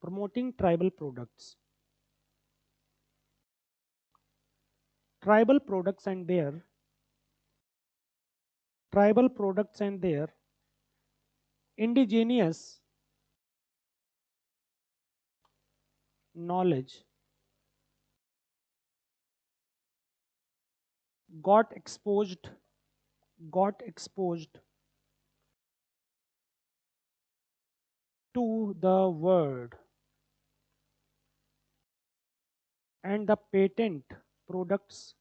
Promoting tribal products. Tribal products and their tribal products and their indigenous knowledge got exposed got exposed to the world, and the patent products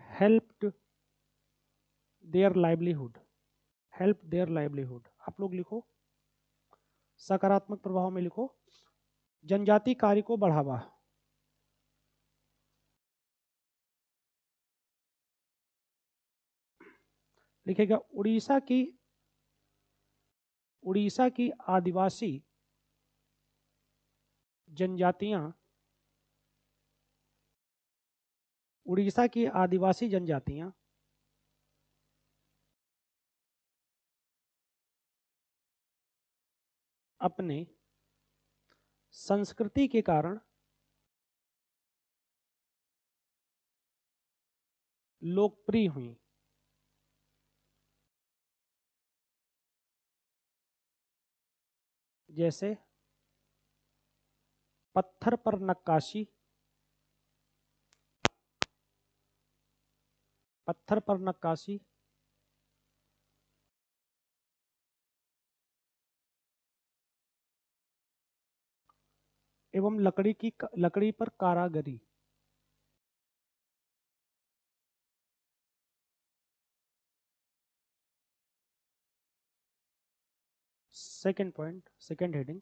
helped their livelihood, help their livelihood. आप लोग लिखो सकारात्मक प्रभाव में, लिखो जनजाति कार्य को बढ़ावा। लिखेगा उड़ीसा की आदिवासी जनजातियां, उड़ीसा की आदिवासी जनजातियां अपने संस्कृति के कारण लोकप्रिय हुई। जैसे पत्थर पर नक्काशी, पत्थर पर नक्काशी, एवं लकड़ी पर कारागरी। सेकंड पॉइंट, सेकंड हेडिंग,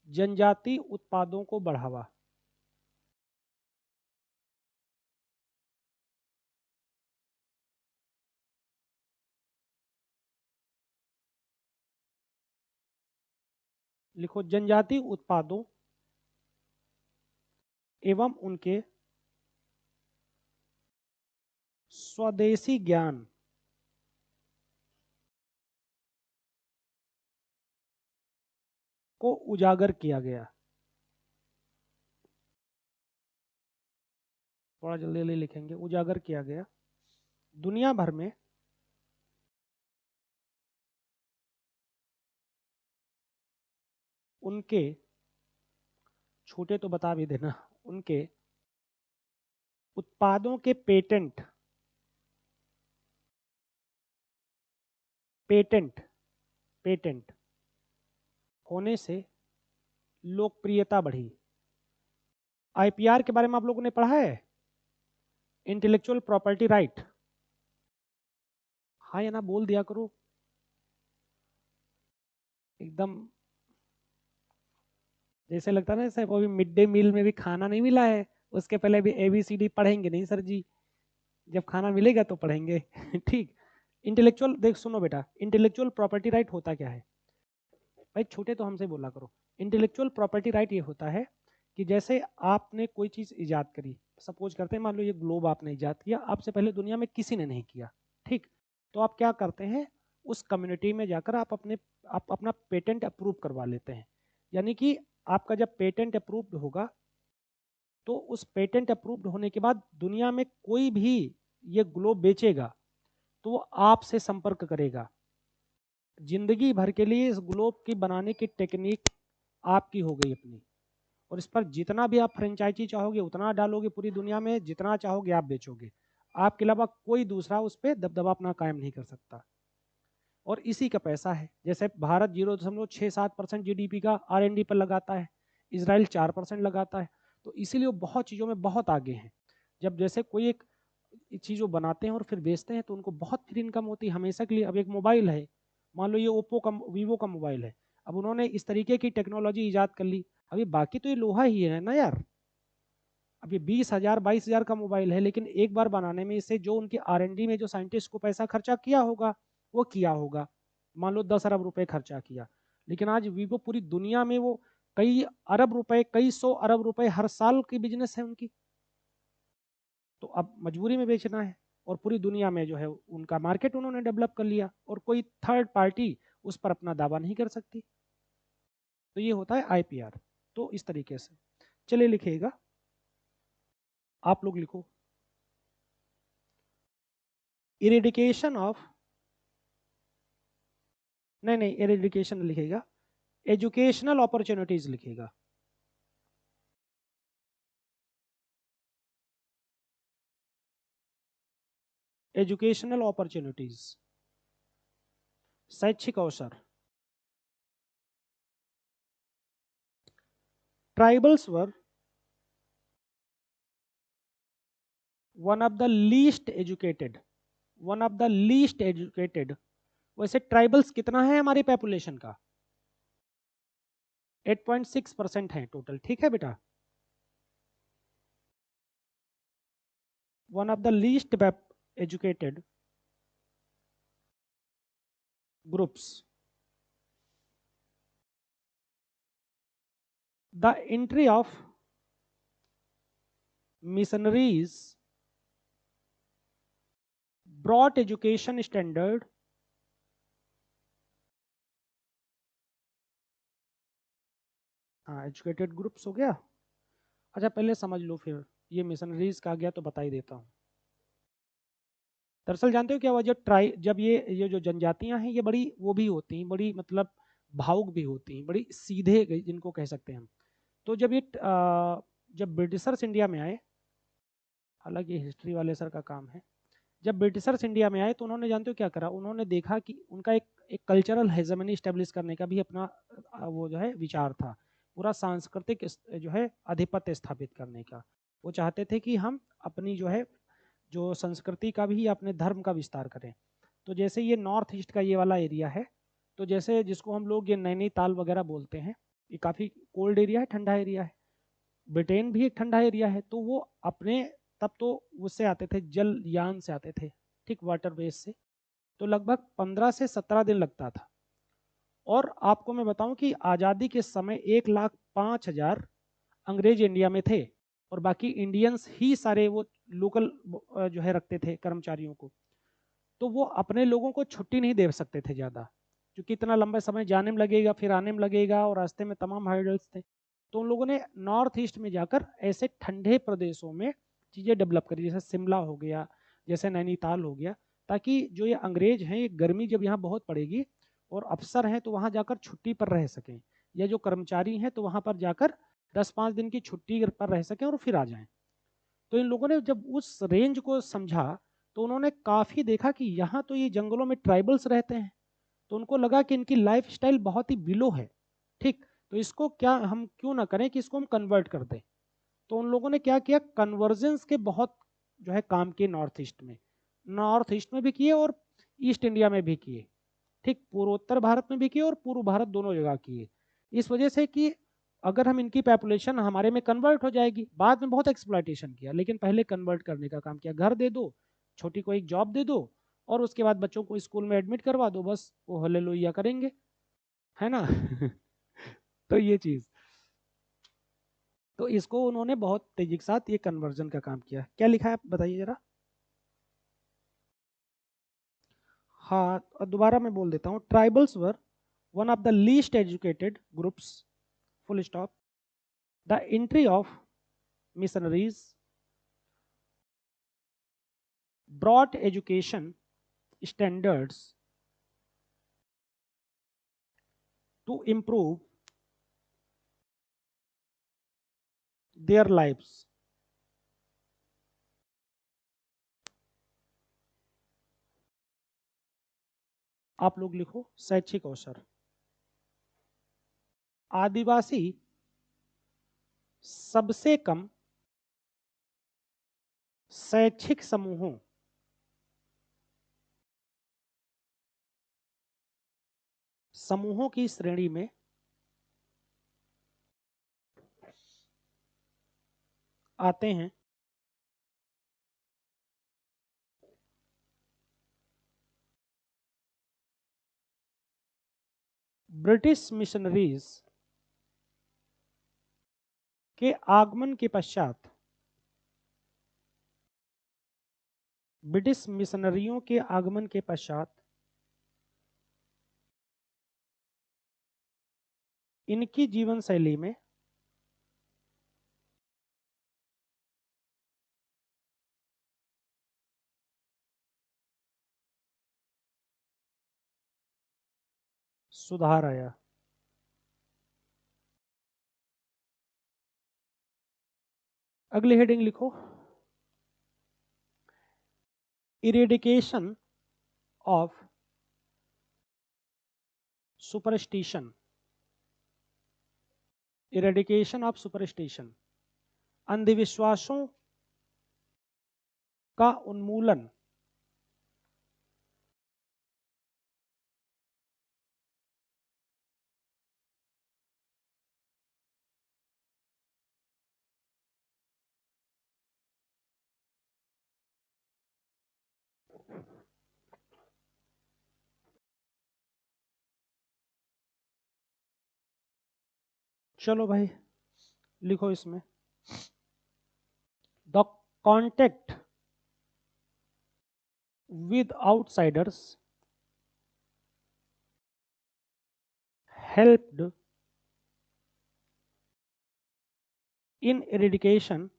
जनजाति उत्पादों को बढ़ावा। लिखो, जनजाति उत्पादों एवं उनके स्वदेशी ज्ञान को उजागर किया गया। थोड़ा जल्दी जल्दी लिखेंगे, उजागर किया गया। दुनिया भर में उनके, छोटे तो बता भी देना, उनके उत्पादों के पेटेंट पेटेंट पेटेंट होने से लोकप्रियता बढ़ी। आईपीआर के बारे में आप लोगों ने पढ़ा है, इंटेलेक्चुअल प्रॉपर्टी राइट। हाँ या ना बोल दिया करो एकदम, जैसे लगता है ना सर अभी मिड डे मील में भी खाना नहीं मिला है, उसके पहले भी ABCD पढ़ेंगे नहीं सर जी, जब खाना मिलेगा तो पढ़ेंगे। ठीक। इंटेलेक्चुअल, देख सुनो बेटा, इंटेलेक्चुअल प्रॉपर्टी राइट होता क्या है भाई, छोटे तो हमसे बोला करो। इंटेलेक्चुअल प्रॉपर्टी राइट ये होता है कि जैसे आपने कोई चीज़ इजाद करी, सपोज करते हैं मान लो ये ग्लोब आपने इजाद किया, आपसे पहले दुनिया में किसी ने नहीं किया, ठीक, तो आप क्या करते हैं, उस कम्युनिटी में जाकर आप अपना पेटेंट अप्रूव करवा लेते हैं। यानी कि आपका जब पेटेंट अप्रूव्ड होगा तो उस पेटेंट अप्रूव्ड होने के बाद दुनिया में कोई भी ये ग्लोब बेचेगा तो वो आपसे संपर्क करेगा। जिंदगी भर के लिए इस ग्लोब की बनाने की टेक्निक आपकी हो गई अपनी, और इस पर जितना भी आप फ्रेंचाइजी चाहोगे उतना डालोगे पूरी दुनिया में, जितना चाहोगे आप बेचोगे, आपके अलावा कोई दूसरा उस पर दबदबा अपना कायम नहीं कर सकता। और इसी का पैसा है, जैसे भारत 0.67% GDP का R&D पर लगाता है, इसराइल 4% लगाता है, तो इसीलिए वो बहुत चीज़ों में बहुत आगे हैं। जब जैसे कोई एक चीज़ वो बनाते हैं और फिर बेचते हैं तो उनको बहुत फिर इनकम होती है हमेशा के लिए। अब एक मोबाइल है, मान लो ये ओप्पो का वीवो का मोबाइल है, अब उन्होंने इस तरीके की टेक्नोलॉजी ईजाद कर ली, अभी बाकी तो ये लोहा ही है ना यार, अब ये 20,000 22,000 का मोबाइल है, लेकिन एक बार बनाने में इससे जो उनके R&D में जो साइंटिस्ट को पैसा खर्चा किया होगा वो किया होगा, मान लो 10 अरब रुपए खर्चा किया, लेकिन आज वीवो पूरी दुनिया में वो कई अरब रुपए, कई 100 अरब रुपए हर साल की बिजनेस है उनकी, तो अब मजबूरी में बेचना है, और पूरी दुनिया में जो है उनका मार्केट उन्होंने डेवलप कर लिया और कोई थर्ड पार्टी उस पर अपना दावा नहीं कर सकती। तो ये होता है आईपीआर। तो इस तरीके से चलिए लिखिएगा, आप लोग लिखो, इरेडिकेशन ऑफ, नहीं नहीं इरेडिकेशन लिखेगा, एजुकेशनल अपॉर्चुनिटीज लिखेगा। एजुकेशनल अपॉर्चुनिटीज, शैक्षिक अवसर। Tribals were one of the least educated, one of the least educated. वैसे ट्राइबल्स कितना है हमारी पॉपुलेशन का, 8.6% है टोटल, ठीक है बेटा। One of the least educated groups, the entry of missionaries brought education standard हाँ एजुकेटेड ग्रुप्स हो गया। अच्छा पहले समझ लो, फिर ये मिशनरीज का गया तो बता ही देता हूँ। दरअसल जानते हो क्या हुआ, जब ये जो जनजातियां हैं ये बड़ी वो भी होती हैं, बड़ी मतलब भावुक भी होती हैं, बड़ी सीधे जिनको कह सकते हैं हम। तो जब ब्रिटिशर्स इंडिया में आए, हालांकि हिस्ट्री वाले सर का काम है, जब ब्रिटिशर्स इंडिया में आए तो उन्होंने जानते हो क्या करा, उन्होंने देखा कि उनका एक कल्चरल हेजेमनी स्टेब्लिश करने का भी अपना वो जो है विचार था, पूरा सांस्कृतिक जो है आधिपत्य स्थापित करने का। वो चाहते थे कि हम अपनी जो है जो संस्कृति का भी अपने धर्म का विस्तार करें। तो जैसे ये नॉर्थ ईस्ट का ये वाला एरिया है, तो जैसे जिसको हम लोग ये नैनीताल वगैरह बोलते हैं, ये काफ़ी कोल्ड एरिया है, ठंडा एरिया है। ब्रिटेन भी एक ठंडा एरिया है, तो वो अपने तब तो उससे आते थे, जलयान से आते थे, ठीक, वाटर बेस से। तो लगभग 15 से 17 दिन लगता था। और आपको मैं बताऊं कि आज़ादी के समय 1,05,000 अंग्रेज इंडिया में थे, और बाकी इंडियंस ही सारे वो लोकल जो है रखते थे कर्मचारियों को। तो वो अपने लोगों को छुट्टी नहीं दे सकते थे ज़्यादा, क्योंकि इतना लंबा समय जाने में लगेगा, फिर आने में लगेगा, और रास्ते में तमाम हर्डल्स थे। तो उन लोगों ने नॉर्थ ईस्ट में जाकर ऐसे ठंडे प्रदेशों में चीज़ें डेवलप करी, जैसे शिमला हो गया, जैसे नैनीताल हो गया, ताकि जो ये अंग्रेज हैं, ये गर्मी जब यहाँ बहुत पड़ेगी और अफसर हैं तो वहाँ जाकर छुट्टी पर रह सकें, या जो कर्मचारी हैं तो वहाँ पर जाकर 10-5 दिन की छुट्टी पर रह सकें और फिर आ जाएं। तो इन लोगों ने जब उस रेंज को समझा, तो उन्होंने काफ़ी देखा कि यहाँ तो ये जंगलों में ट्राइबल्स रहते हैं, तो उनको लगा कि इनकी लाइफ स्टाइल बहुत ही बिलो है, ठीक, तो इसको क्या हम क्यों ना करें कि इसको हम कन्वर्ट कर दें। तो उन लोगों ने क्या किया, कन्वर्जेंस के बहुत जो है काम किए, नॉर्थ ईस्ट में भी किए और ईस्ट इंडिया में भी किए, ठीक, पूर्वोत्तर भारत में भी किए और पूर्व भारत, दोनों जगह किए। इस वजह से कि अगर हम इनकी पॉपुलेशन हमारे में कन्वर्ट हो जाएगी। बाद में बहुत एक्सप्लॉइटेशन किया, लेकिन पहले कन्वर्ट करने का काम किया, घर दे दो, छोटी को एक जॉब दे दो, और उसके बाद बच्चों को स्कूल में एडमिट करवा दो, बस वो हालेलुया करेंगे, है ना। तो ये चीज़, तो इसको उन्होंने बहुत तेजी के साथ ये कन्वर्जन का काम किया। क्या लिखा है आप बताइए जरा। हाँ, और दोबारा मैं बोल देता हूँ, tribals were one of the least educated groups, full stop. The entry of missionaries brought education standards to improve their lives. आप लोग लिखो शैक्षिक अवसर। आदिवासी सबसे कम शैक्षिक समूहों की श्रेणी में आते हैं। ब्रिटिश मिशनरीज के आगमन के पश्चात, ब्रिटिश मिशनरियों के आगमन के पश्चात इनकी जीवन शैली में सुधार आया। अगली हेडिंग लिखो, eradication of superstition. Eradication of superstition, अंधविश्वासों का उन्मूलन। चलो भाई लिखो इसमें, the contact with outsiders helped in eradication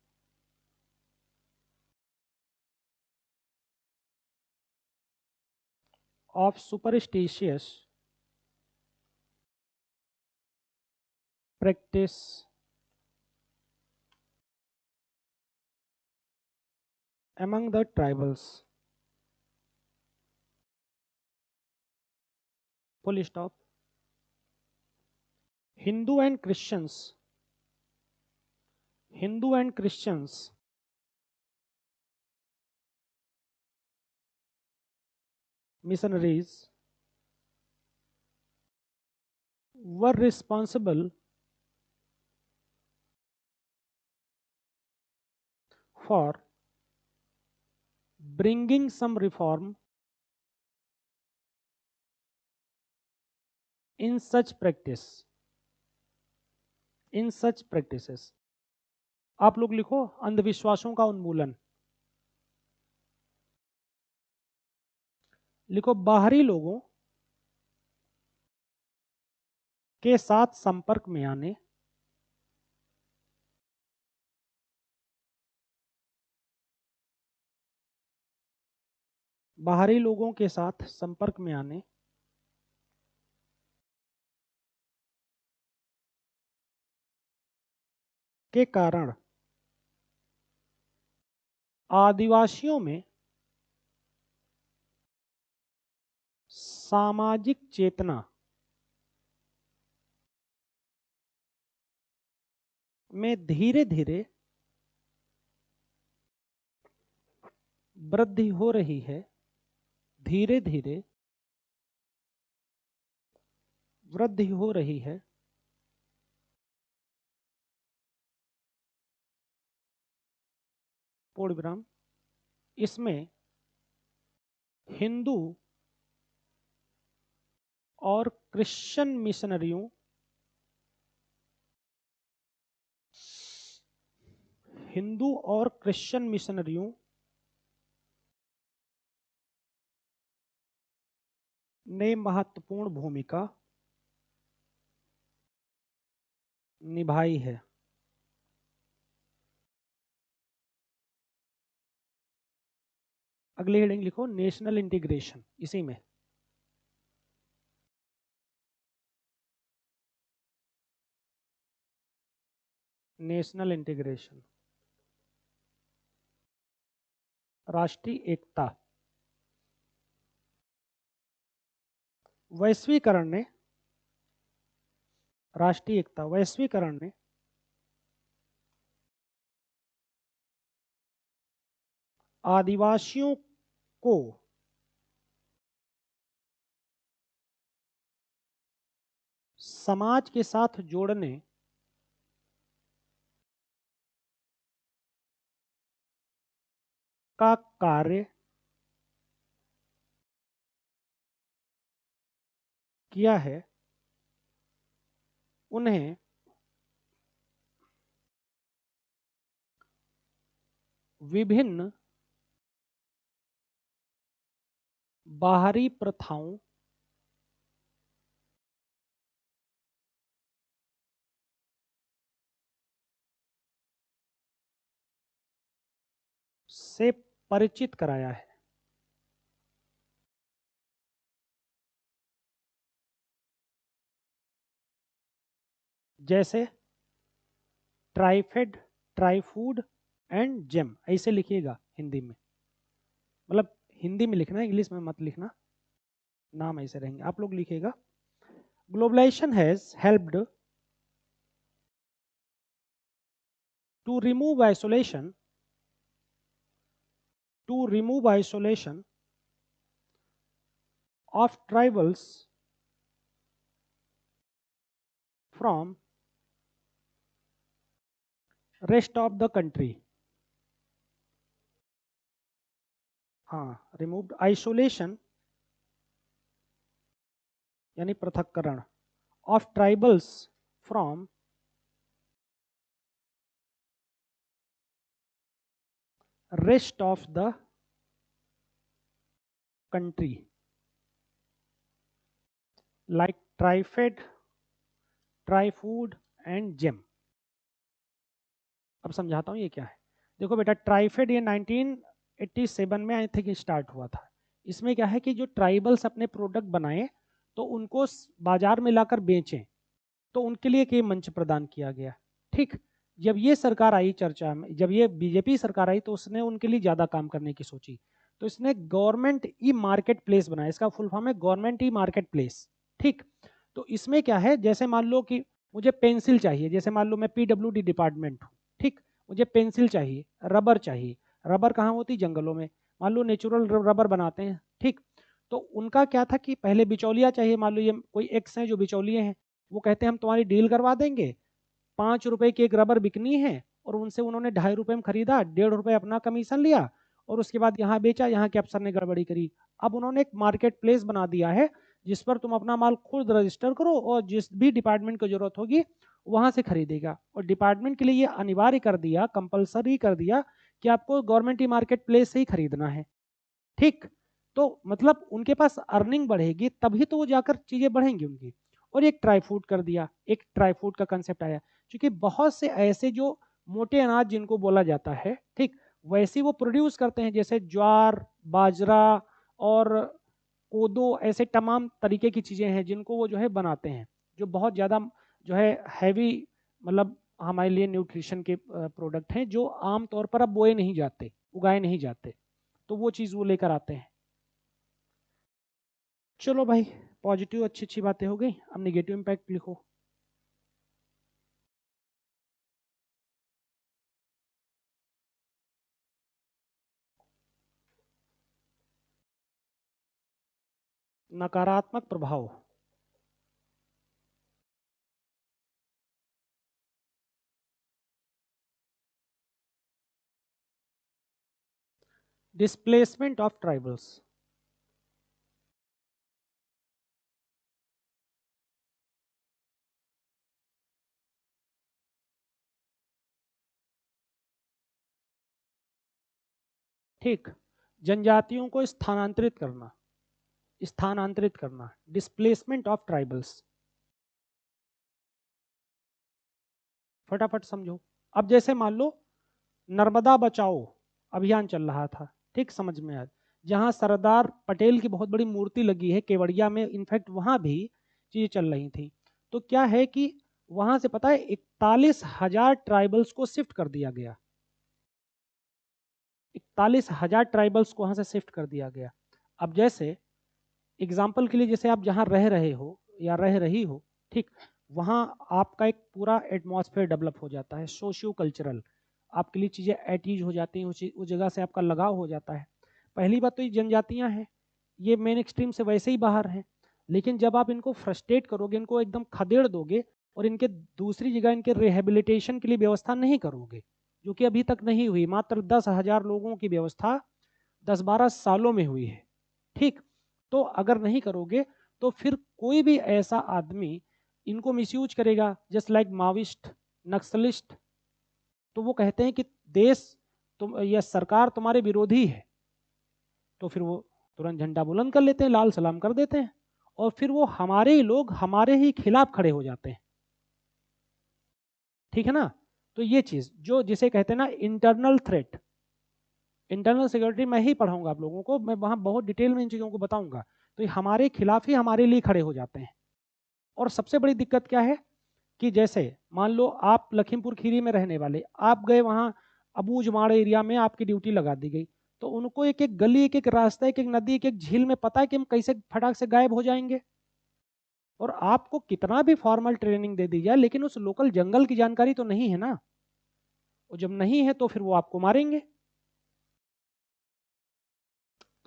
of superstitious practice among the tribals. Full stop. Hindu and Christians, Hindu and Christians missionaries were responsible for bringing some reform in such practices. आप लोग लिखो अंधविश्वासों का उन्मूलन। लिखो बाहरी लोगों के साथ संपर्क में आने बाहरी लोगों के साथ संपर्क में आने के कारण आदिवासियों में सामाजिक चेतना में धीरे धीरे वृद्धि हो रही है। धीरे धीरे वृद्धि हो रही है। पूर्ण विराम। इसमें हिंदू और क्रिश्चियन मिशनरियों ने महत्वपूर्ण भूमिका निभाई है। अगली हेडिंग लिखो नेशनल इंटीग्रेशन। इसी में नेशनल इंटीग्रेशन, राष्ट्रीय एकता। वैश्वीकरण ने राष्ट्रीय एकता वैश्वीकरण ने आदिवासियों को समाज के साथ जोड़ने का कार्य किया है। उन्हें विभिन्न बाहरी प्रथाओं से परिचित कराया है। जैसे ट्राइफेड, ट्राइफूड एंड जेम, ऐसे लिखिएगा हिंदी में। मतलब हिंदी में लिखना, इंग्लिश में मत लिखना, नाम ऐसे रहेंगे। आप लोग लिखिएगा globalisation has helped to remove isolation of tribals from rest of the country। हाँ, removed isolation यानी पृथक्करण of tribals from rest of the country like TRIFED, Trifood and GeM. अब समझाता हूँ ये क्या है। देखो बेटा, ट्राइफेड ये 1987 में आई थिंक स्टार्ट हुआ था। इसमें क्या है कि जो ट्राइबल्स अपने प्रोडक्ट बनाए तो उनको बाजार में लाकर बेचें, तो उनके लिए एक मंच प्रदान किया गया। ठीक, जब ये सरकार आई चर्चा में, जब ये बीजेपी सरकार आई तो उसने उनके लिए ज़्यादा काम करने की सोची, तो इसने गवर्नमेंट ई मार्केट प्लेस बनाया। इसका फुल फॉर्म है गवर्नमेंट ई मार्केट प्लेस। ठीक, तो इसमें क्या है, जैसे मान लो कि मुझे पेंसिल चाहिए, जैसे मान लो मैं PWD डिपार्टमेंट हूँ, ठीक, मुझे पेंसिल चाहिए, रबर चाहिए। रबर कहाँ होती? जंगलों में। मान लो नेचुरल रबर बनाते हैं, ठीक, तो उनका क्या था कि पहले बिचौलिया चाहिए। मान लो ये कोई एक्स हैं जो बिचौलिए हैं, वो कहते हैं हम तुम्हारी डील करवा देंगे, 5 रुपए की एक रबर बिकनी है और उनसे उन्होंने 2.5 रुपये में खरीदा, 1.5 रुपये अपना कमीशन लिया और उसके बाद यहाँ बेचा, यहाँ के अफसर ने गड़बड़ी करी। अब उन्होंने एक मार्केट प्लेस बना दिया है जिस पर तुम अपना माल खुद रजिस्टर करो और जिस भी डिपार्टमेंट को जरूरत होगी वहां से खरीदेगा। और डिपार्टमेंट के लिए ये अनिवार्य कर दिया, कंपलसरी कर दिया कि आपको गवर्नमेंट ही मार्केट प्लेस से ही खरीदना है। ठीक, तो मतलब उनके पास अर्निंग बढ़ेगी तभी तो वो जाकर चीजें बढ़ेंगी उनकी। और एक ट्राई फूड कर दिया, एक ट्राई फूड का कंसेप्ट आया, क्योंकि बहुत से ऐसे जो मोटे अनाज जिनको बोला जाता है, ठीक, वैसे वो प्रोड्यूस करते हैं, जैसे ज्वार, बाजरा और कोदो, ऐसे तमाम तरीके की चीजें हैं जिनको वो जो है बनाते हैं, जो बहुत ज्यादा जो है हैवी, मतलब हमारे लिए न्यूट्रिशन के प्रोडक्ट हैं जो आम तौर पर अब बोए नहीं जाते, उगाए नहीं जाते, तो वो चीज़ वो लेकर आते हैं। चलो भाई, पॉजिटिव अच्छी अच्छी बातें हो गई, अब निगेटिव इम्पैक्ट लिखो। नकारात्मक प्रभाव। Displacement of tribals. ठीक, जनजातियों को स्थानांतरित करना, स्थानांतरित करना, डिस्प्लेसमेंट ऑफ ट्राइबल्स। फटाफट समझो। अब जैसे मान लो नर्मदा बचाओ अभियान चल रहा था, ठीक, समझ में आया, जहां सरदार पटेल की बहुत बड़ी मूर्ति लगी है केवड़िया में, इनफैक्ट वहां भी चीजें चल रही थी। तो क्या है कि वहां से पता है 41,000 ट्राइबल्स को शिफ्ट कर दिया गया, 41,000 ट्राइबल्स को वहां से शिफ्ट कर दिया गया। अब जैसे एग्जाम्पल के लिए, जैसे आप जहाँ रह रहे हो या रह रही हो, ठीक, वहाँ आपका एक पूरा एटमॉस्फेयर डेवलप हो जाता है, सोशियो कल्चरल, आपके लिए चीज़ें एटीज हो जाती हैं, उस जगह से आपका लगाव हो जाता है। पहली बात तो ये जनजातियाँ हैं, ये मेन एक्सट्रीम से वैसे ही बाहर हैं, लेकिन जब आप इनको फ्रस्ट्रेट करोगे, इनको एकदम खदेड़ दोगे और इनके दूसरी जगह इनके रिहेबिलिटेशन के लिए व्यवस्था नहीं करोगे, जो कि अभी तक नहीं हुई, मात्र 10,000 लोगों की व्यवस्था 10-12 सालों में हुई है, ठीक, तो अगर नहीं करोगे तो फिर कोई भी ऐसा आदमी इनको मिसयूज करेगा, जस्ट लाइक माविस्ट, नक्सलिस्ट। तो वो कहते हैं कि देश तुम या सरकार तुम्हारे विरोधी है, तो फिर वो तुरंत झंडा बुलंद कर लेते हैं, लाल सलाम कर देते हैं, और फिर वो हमारे ही लोग हमारे ही खिलाफ खड़े हो जाते हैं, ठीक है ना। तो ये चीज जो जिसे कहते हैं ना इंटरनल थ्रेट, इंटरनल सिक्योरिटी मैं ही पढ़ाऊंगा आप लोगों को, मैं वहां बहुत डिटेल में इन चीजों को बताऊंगा। तो ये हमारे खिलाफ ही हमारे लिए खड़े हो जाते हैं। और सबसे बड़ी दिक्कत क्या है कि जैसे मान लो आप लखीमपुर खीरी में रहने वाले, आप गए वहां अबूझमाड़ एरिया में, आपकी ड्यूटी लगा दी गई, तो उनको एक एक गली, एक एक रास्ता, एक एक नदी, एक एक झील में पता है कि हम कैसे फटाक से गायब हो जाएंगे। और आपको कितना भी फॉर्मल ट्रेनिंग दे दी जाए, लेकिन उस लोकल जंगल की जानकारी तो नहीं है ना, और जब नहीं है तो फिर वो आपको मारेंगे।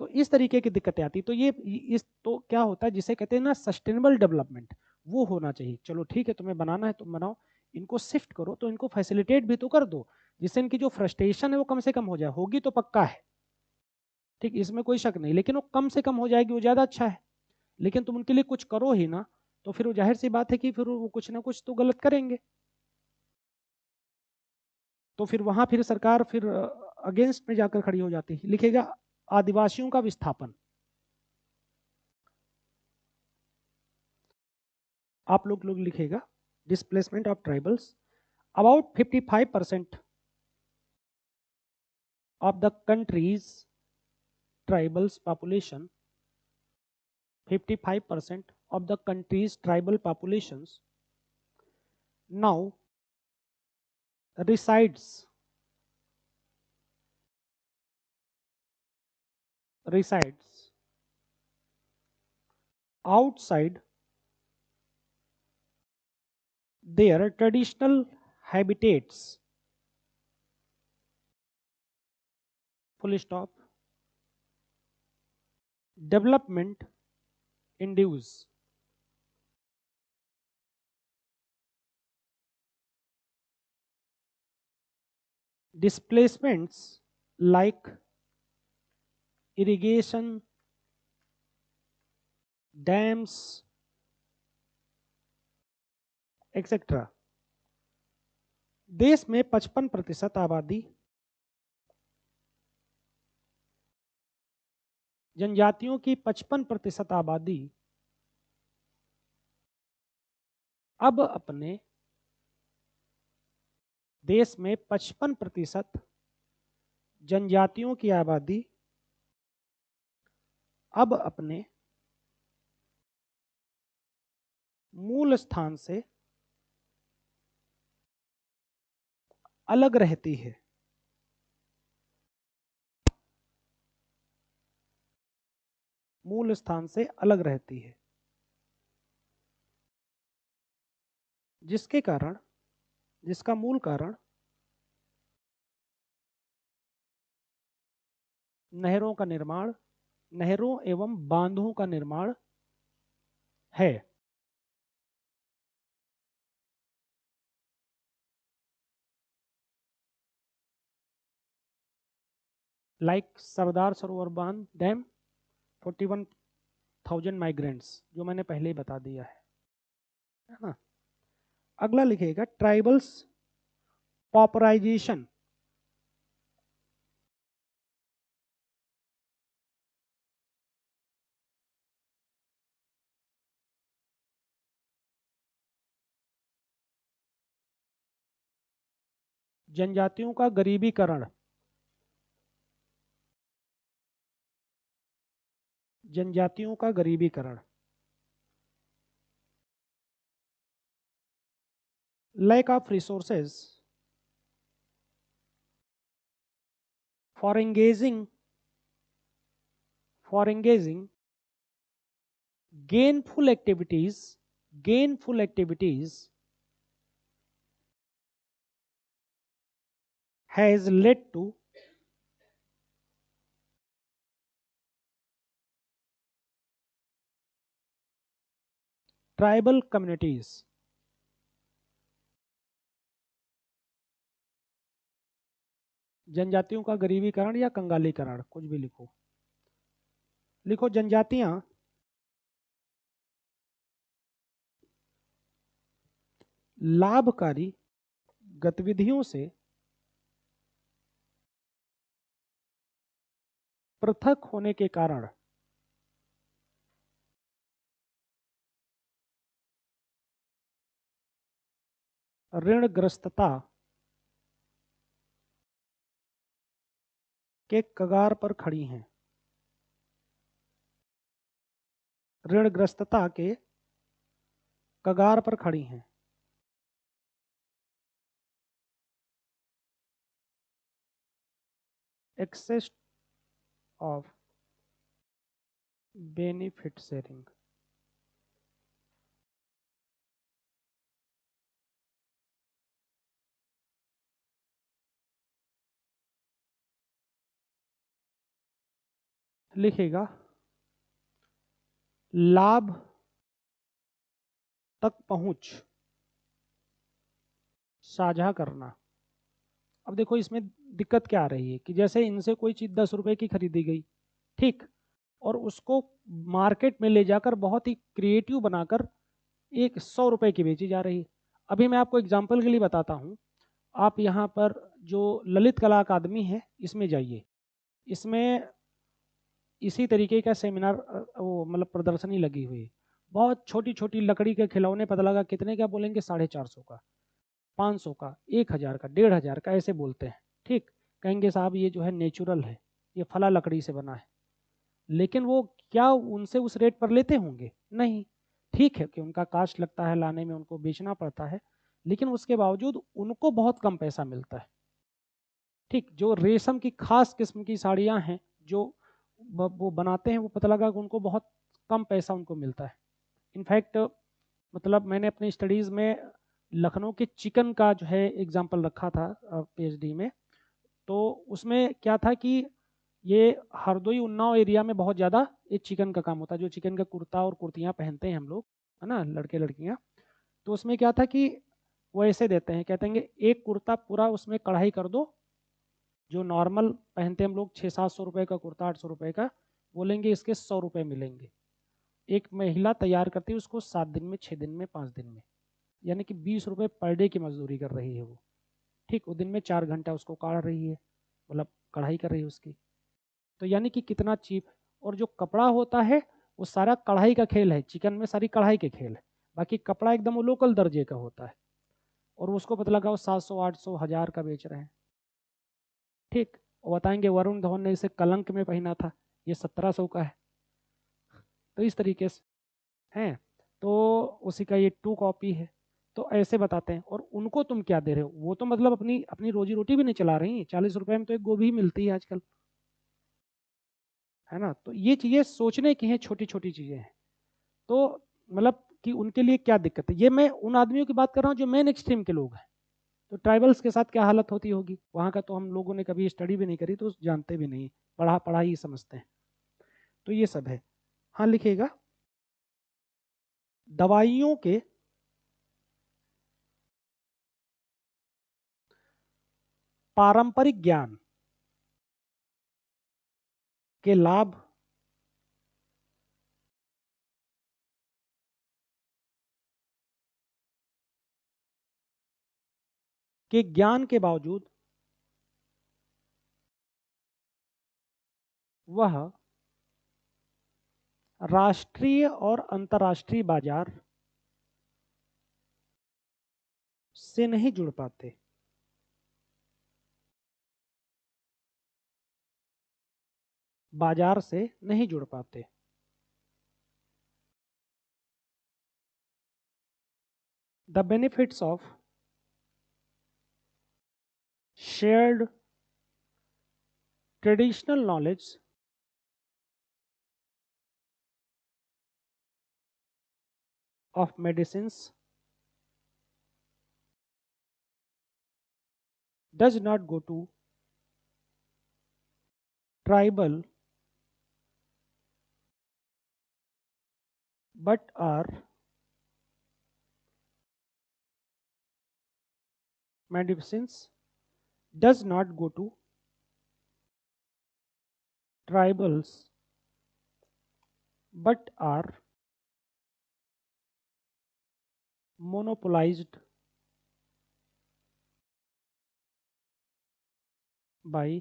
तो इस तरीके की दिक्कतें आती, तो ये इस तो क्या होता है जिसे कहते हैं ना सस्टेनेबल डेवलपमेंट, वो होना चाहिए। चलो ठीक है, तुम्हें बनाना है तुम बनाओ, इनको शिफ्ट करो तो इनको फैसिलिटेट भी तो कर दो, जिससे इनकी जो फ्रस्ट्रेशन है वो कम से कम हो जाए, होगी तो पक्का है, ठीक, इसमें कोई शक नहीं, लेकिन वो कम से कम हो जाएगी वो ज़्यादा अच्छा है। लेकिन तुम उनके लिए कुछ करो ही ना, तो फिर वो जाहिर सी बात है कि फिर वो कुछ ना कुछ तो गलत करेंगे। तो फिर वहां फिर सरकार फिर अगेंस्ट में जाकर खड़ी हो जाती है। लिखेगा आदिवासियों का विस्थापन, आप लोग लिखेगा displacement of tribals, about 55% of the country's tribals population, 55% of the country's tribal populations now resides resides outside their traditional habitats, full stop. Development induce displacements like irrigation, dams, etc. देश में 55% आबादी जनजातियों की 55% आबादी अब अपने देश में 55% जनजातियों की आबादी अब अपने मूल स्थान से अलग रहती है। मूल स्थान से अलग रहती है, जिसका मूल कारण नहरों एवं बांधों का निर्माण है। लाइक सरदार सरोवर बांध डैम, 41,000 माइग्रेंट्स, जो मैंने पहले ही बता दिया है ना। अगला लिखिएगा ट्राइबल्स पॉपुलाइजेशन। जनजातियों का गरीबीकरण। जनजातियों का गरीबीकरण। Lack of resources for engaging gainful activities has led to tribal communities। जनजातियों का गरीबीकरण या कंगालीकरण, कुछ भी लिखो जनजातियां लाभकारी गतिविधियों से पृथक होने के कारण ऋणग्रस्तता के कगार पर खड़ी हैं। ऋणग्रस्तता के कगार पर खड़ी हैं। Access of benefit sharing. लिखेगा लाभ तक पहुंच साझा करना। अब देखो इसमें दिक्कत क्या आ रही है कि जैसे इनसे कोई चीज 10 रुपए की खरीदी गई, ठीक, और उसको मार्केट में ले जाकर बहुत ही क्रिएटिव बनाकर एक 100 रुपए की बेची जा रही है। अभी मैं आपको एग्जाम्पल के लिए बताता हूँ। आप यहाँ पर जो ललित कला अकादमी है इसमें जाइए। इसमें इसी तरीके का सेमिनार वो मतलब प्रदर्शनी लगी हुई है। बहुत छोटी छोटी लकड़ी के खिलौने, पता लगा कितने का बोलेंगे, 450 का, 500 का, 1000 का, 1500 का, ऐसे बोलते हैं। ठीक, कहेंगे साहब ये जो है नेचुरल है, ये फला लकड़ी से बना है। लेकिन वो क्या उनसे उस रेट पर लेते होंगे? नहीं। ठीक है कि उनका कास्ट लगता है लाने में, उनको बेचना पड़ता है, लेकिन उसके बावजूद उनको बहुत कम पैसा मिलता है। ठीक, जो रेशम की खास किस्म की साड़ियाँ हैं जो वो बनाते हैं, वो पता लगा कि उनको बहुत कम पैसा उनको मिलता है। इनफैक्ट मतलब मैंने अपनी स्टडीज़ में लखनऊ के चिकन का जो है एग्जाम्पल रखा था पीएचडी में। तो उसमें क्या था कि ये हरदोई उन्नाव एरिया में बहुत ज़्यादा ये चिकन का काम होता है, जो चिकन का कुर्ता और कुर्तियाँ पहनते हैं हम लोग, है ना, लड़के लड़कियाँ। तो उसमें क्या था कि वो ऐसे देते हैं, कहते हैं एक कुर्ता पूरा उसमें कढ़ाई कर दो जो नॉर्मल पहनते हम लोग 600-700 रुपये का कुर्ता, 800 रुपये का, बोलेंगे इसके 100 रुपये मिलेंगे। एक महिला तैयार करती है उसको 7 दिन में, 6 दिन में, 5 दिन में, यानी कि 20 रुपये पर डे की मजदूरी कर रही है वो। ठीक, वो दिन में 4 घंटा उसको काढ़ रही है, मतलब कढ़ाई कर रही है उसकी। तो यानी कि कितना चीप। और जो कपड़ा होता है वो सारा कढ़ाई का खेल है, चिकन में सारी कढ़ाई के खेल है। बाकी कपड़ा एकदम वो लोकल दर्जे का होता है, और उसको पता लगा वो 700, 800, 1000 का बेच रहे हैं। ठीक, और बताएंगे वरुण धवन ने इसे कलंक में पहना था, ये 1700 का है। तो इस तरीके से हैं, तो उसी का ये 2 कॉपी है। तो ऐसे बताते हैं। और उनको तुम क्या दे रहे हो, वो तो मतलब अपनी अपनी रोजी रोटी भी नहीं चला रही। 40 रुपए में तो एक गोभी मिलती है आजकल, है ना। तो ये चीज़ें सोचने की हैं, छोटी छोटी चीज़ें हैं। तो मतलब कि उनके लिए क्या दिक्कत है, ये मैं उन आदमियों की बात कर रहा हूँ जो मेन एक्सट्रीम के लोग हैं। तो ट्राइबल्स के साथ क्या हालत होती होगी वहाँ का, तो हम लोगों ने कभी स्टडी भी नहीं करी, तो जानते भी नहीं, पढ़ा पढ़ा ही समझते हैं। तो ये सब है। हाँ, लिखिएगा। दवाइयों के पारंपरिक ज्ञान के लाभ के ज्ञान के बावजूद वह राष्ट्रीय और अंतर्राष्ट्रीय बाजार से नहीं जुड़ पाते। बाजार से नहीं जुड़ पाते। The benefits of shared traditional knowledge of medicines does not go to tribal but are medicines does not go to tribals but are monopolized by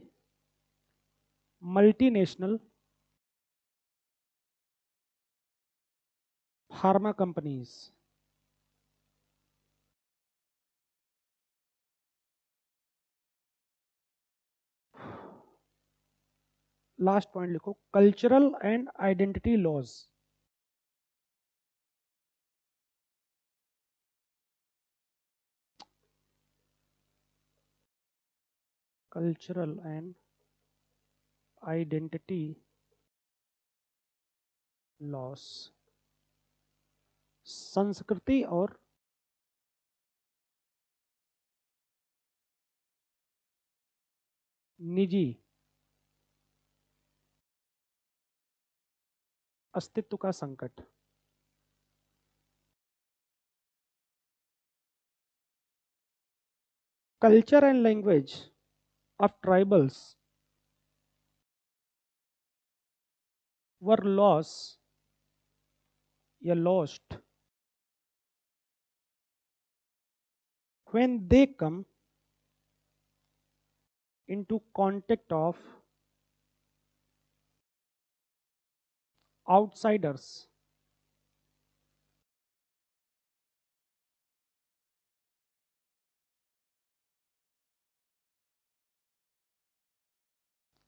multinational pharma companies. Last point लिखो, cultural and identity loss. Cultural and identity loss, संस्कृति और निजी अस्तित्व का संकट। Culture and language of tribals were loss या lost when they come into contact of outsiders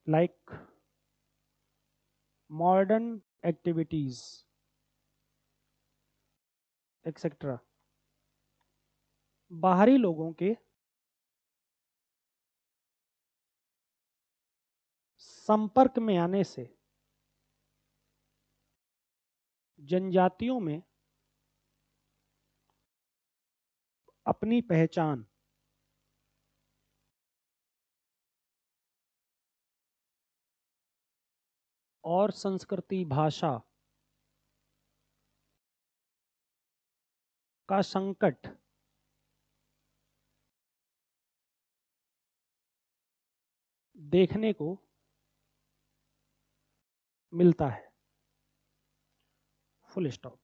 like modern activities etc. बाहरी लोगों के संपर्क में आने से जनजातियों में अपनी पहचान और संस्कृति भाषा का संकट देखने को मिलता है। Full stop.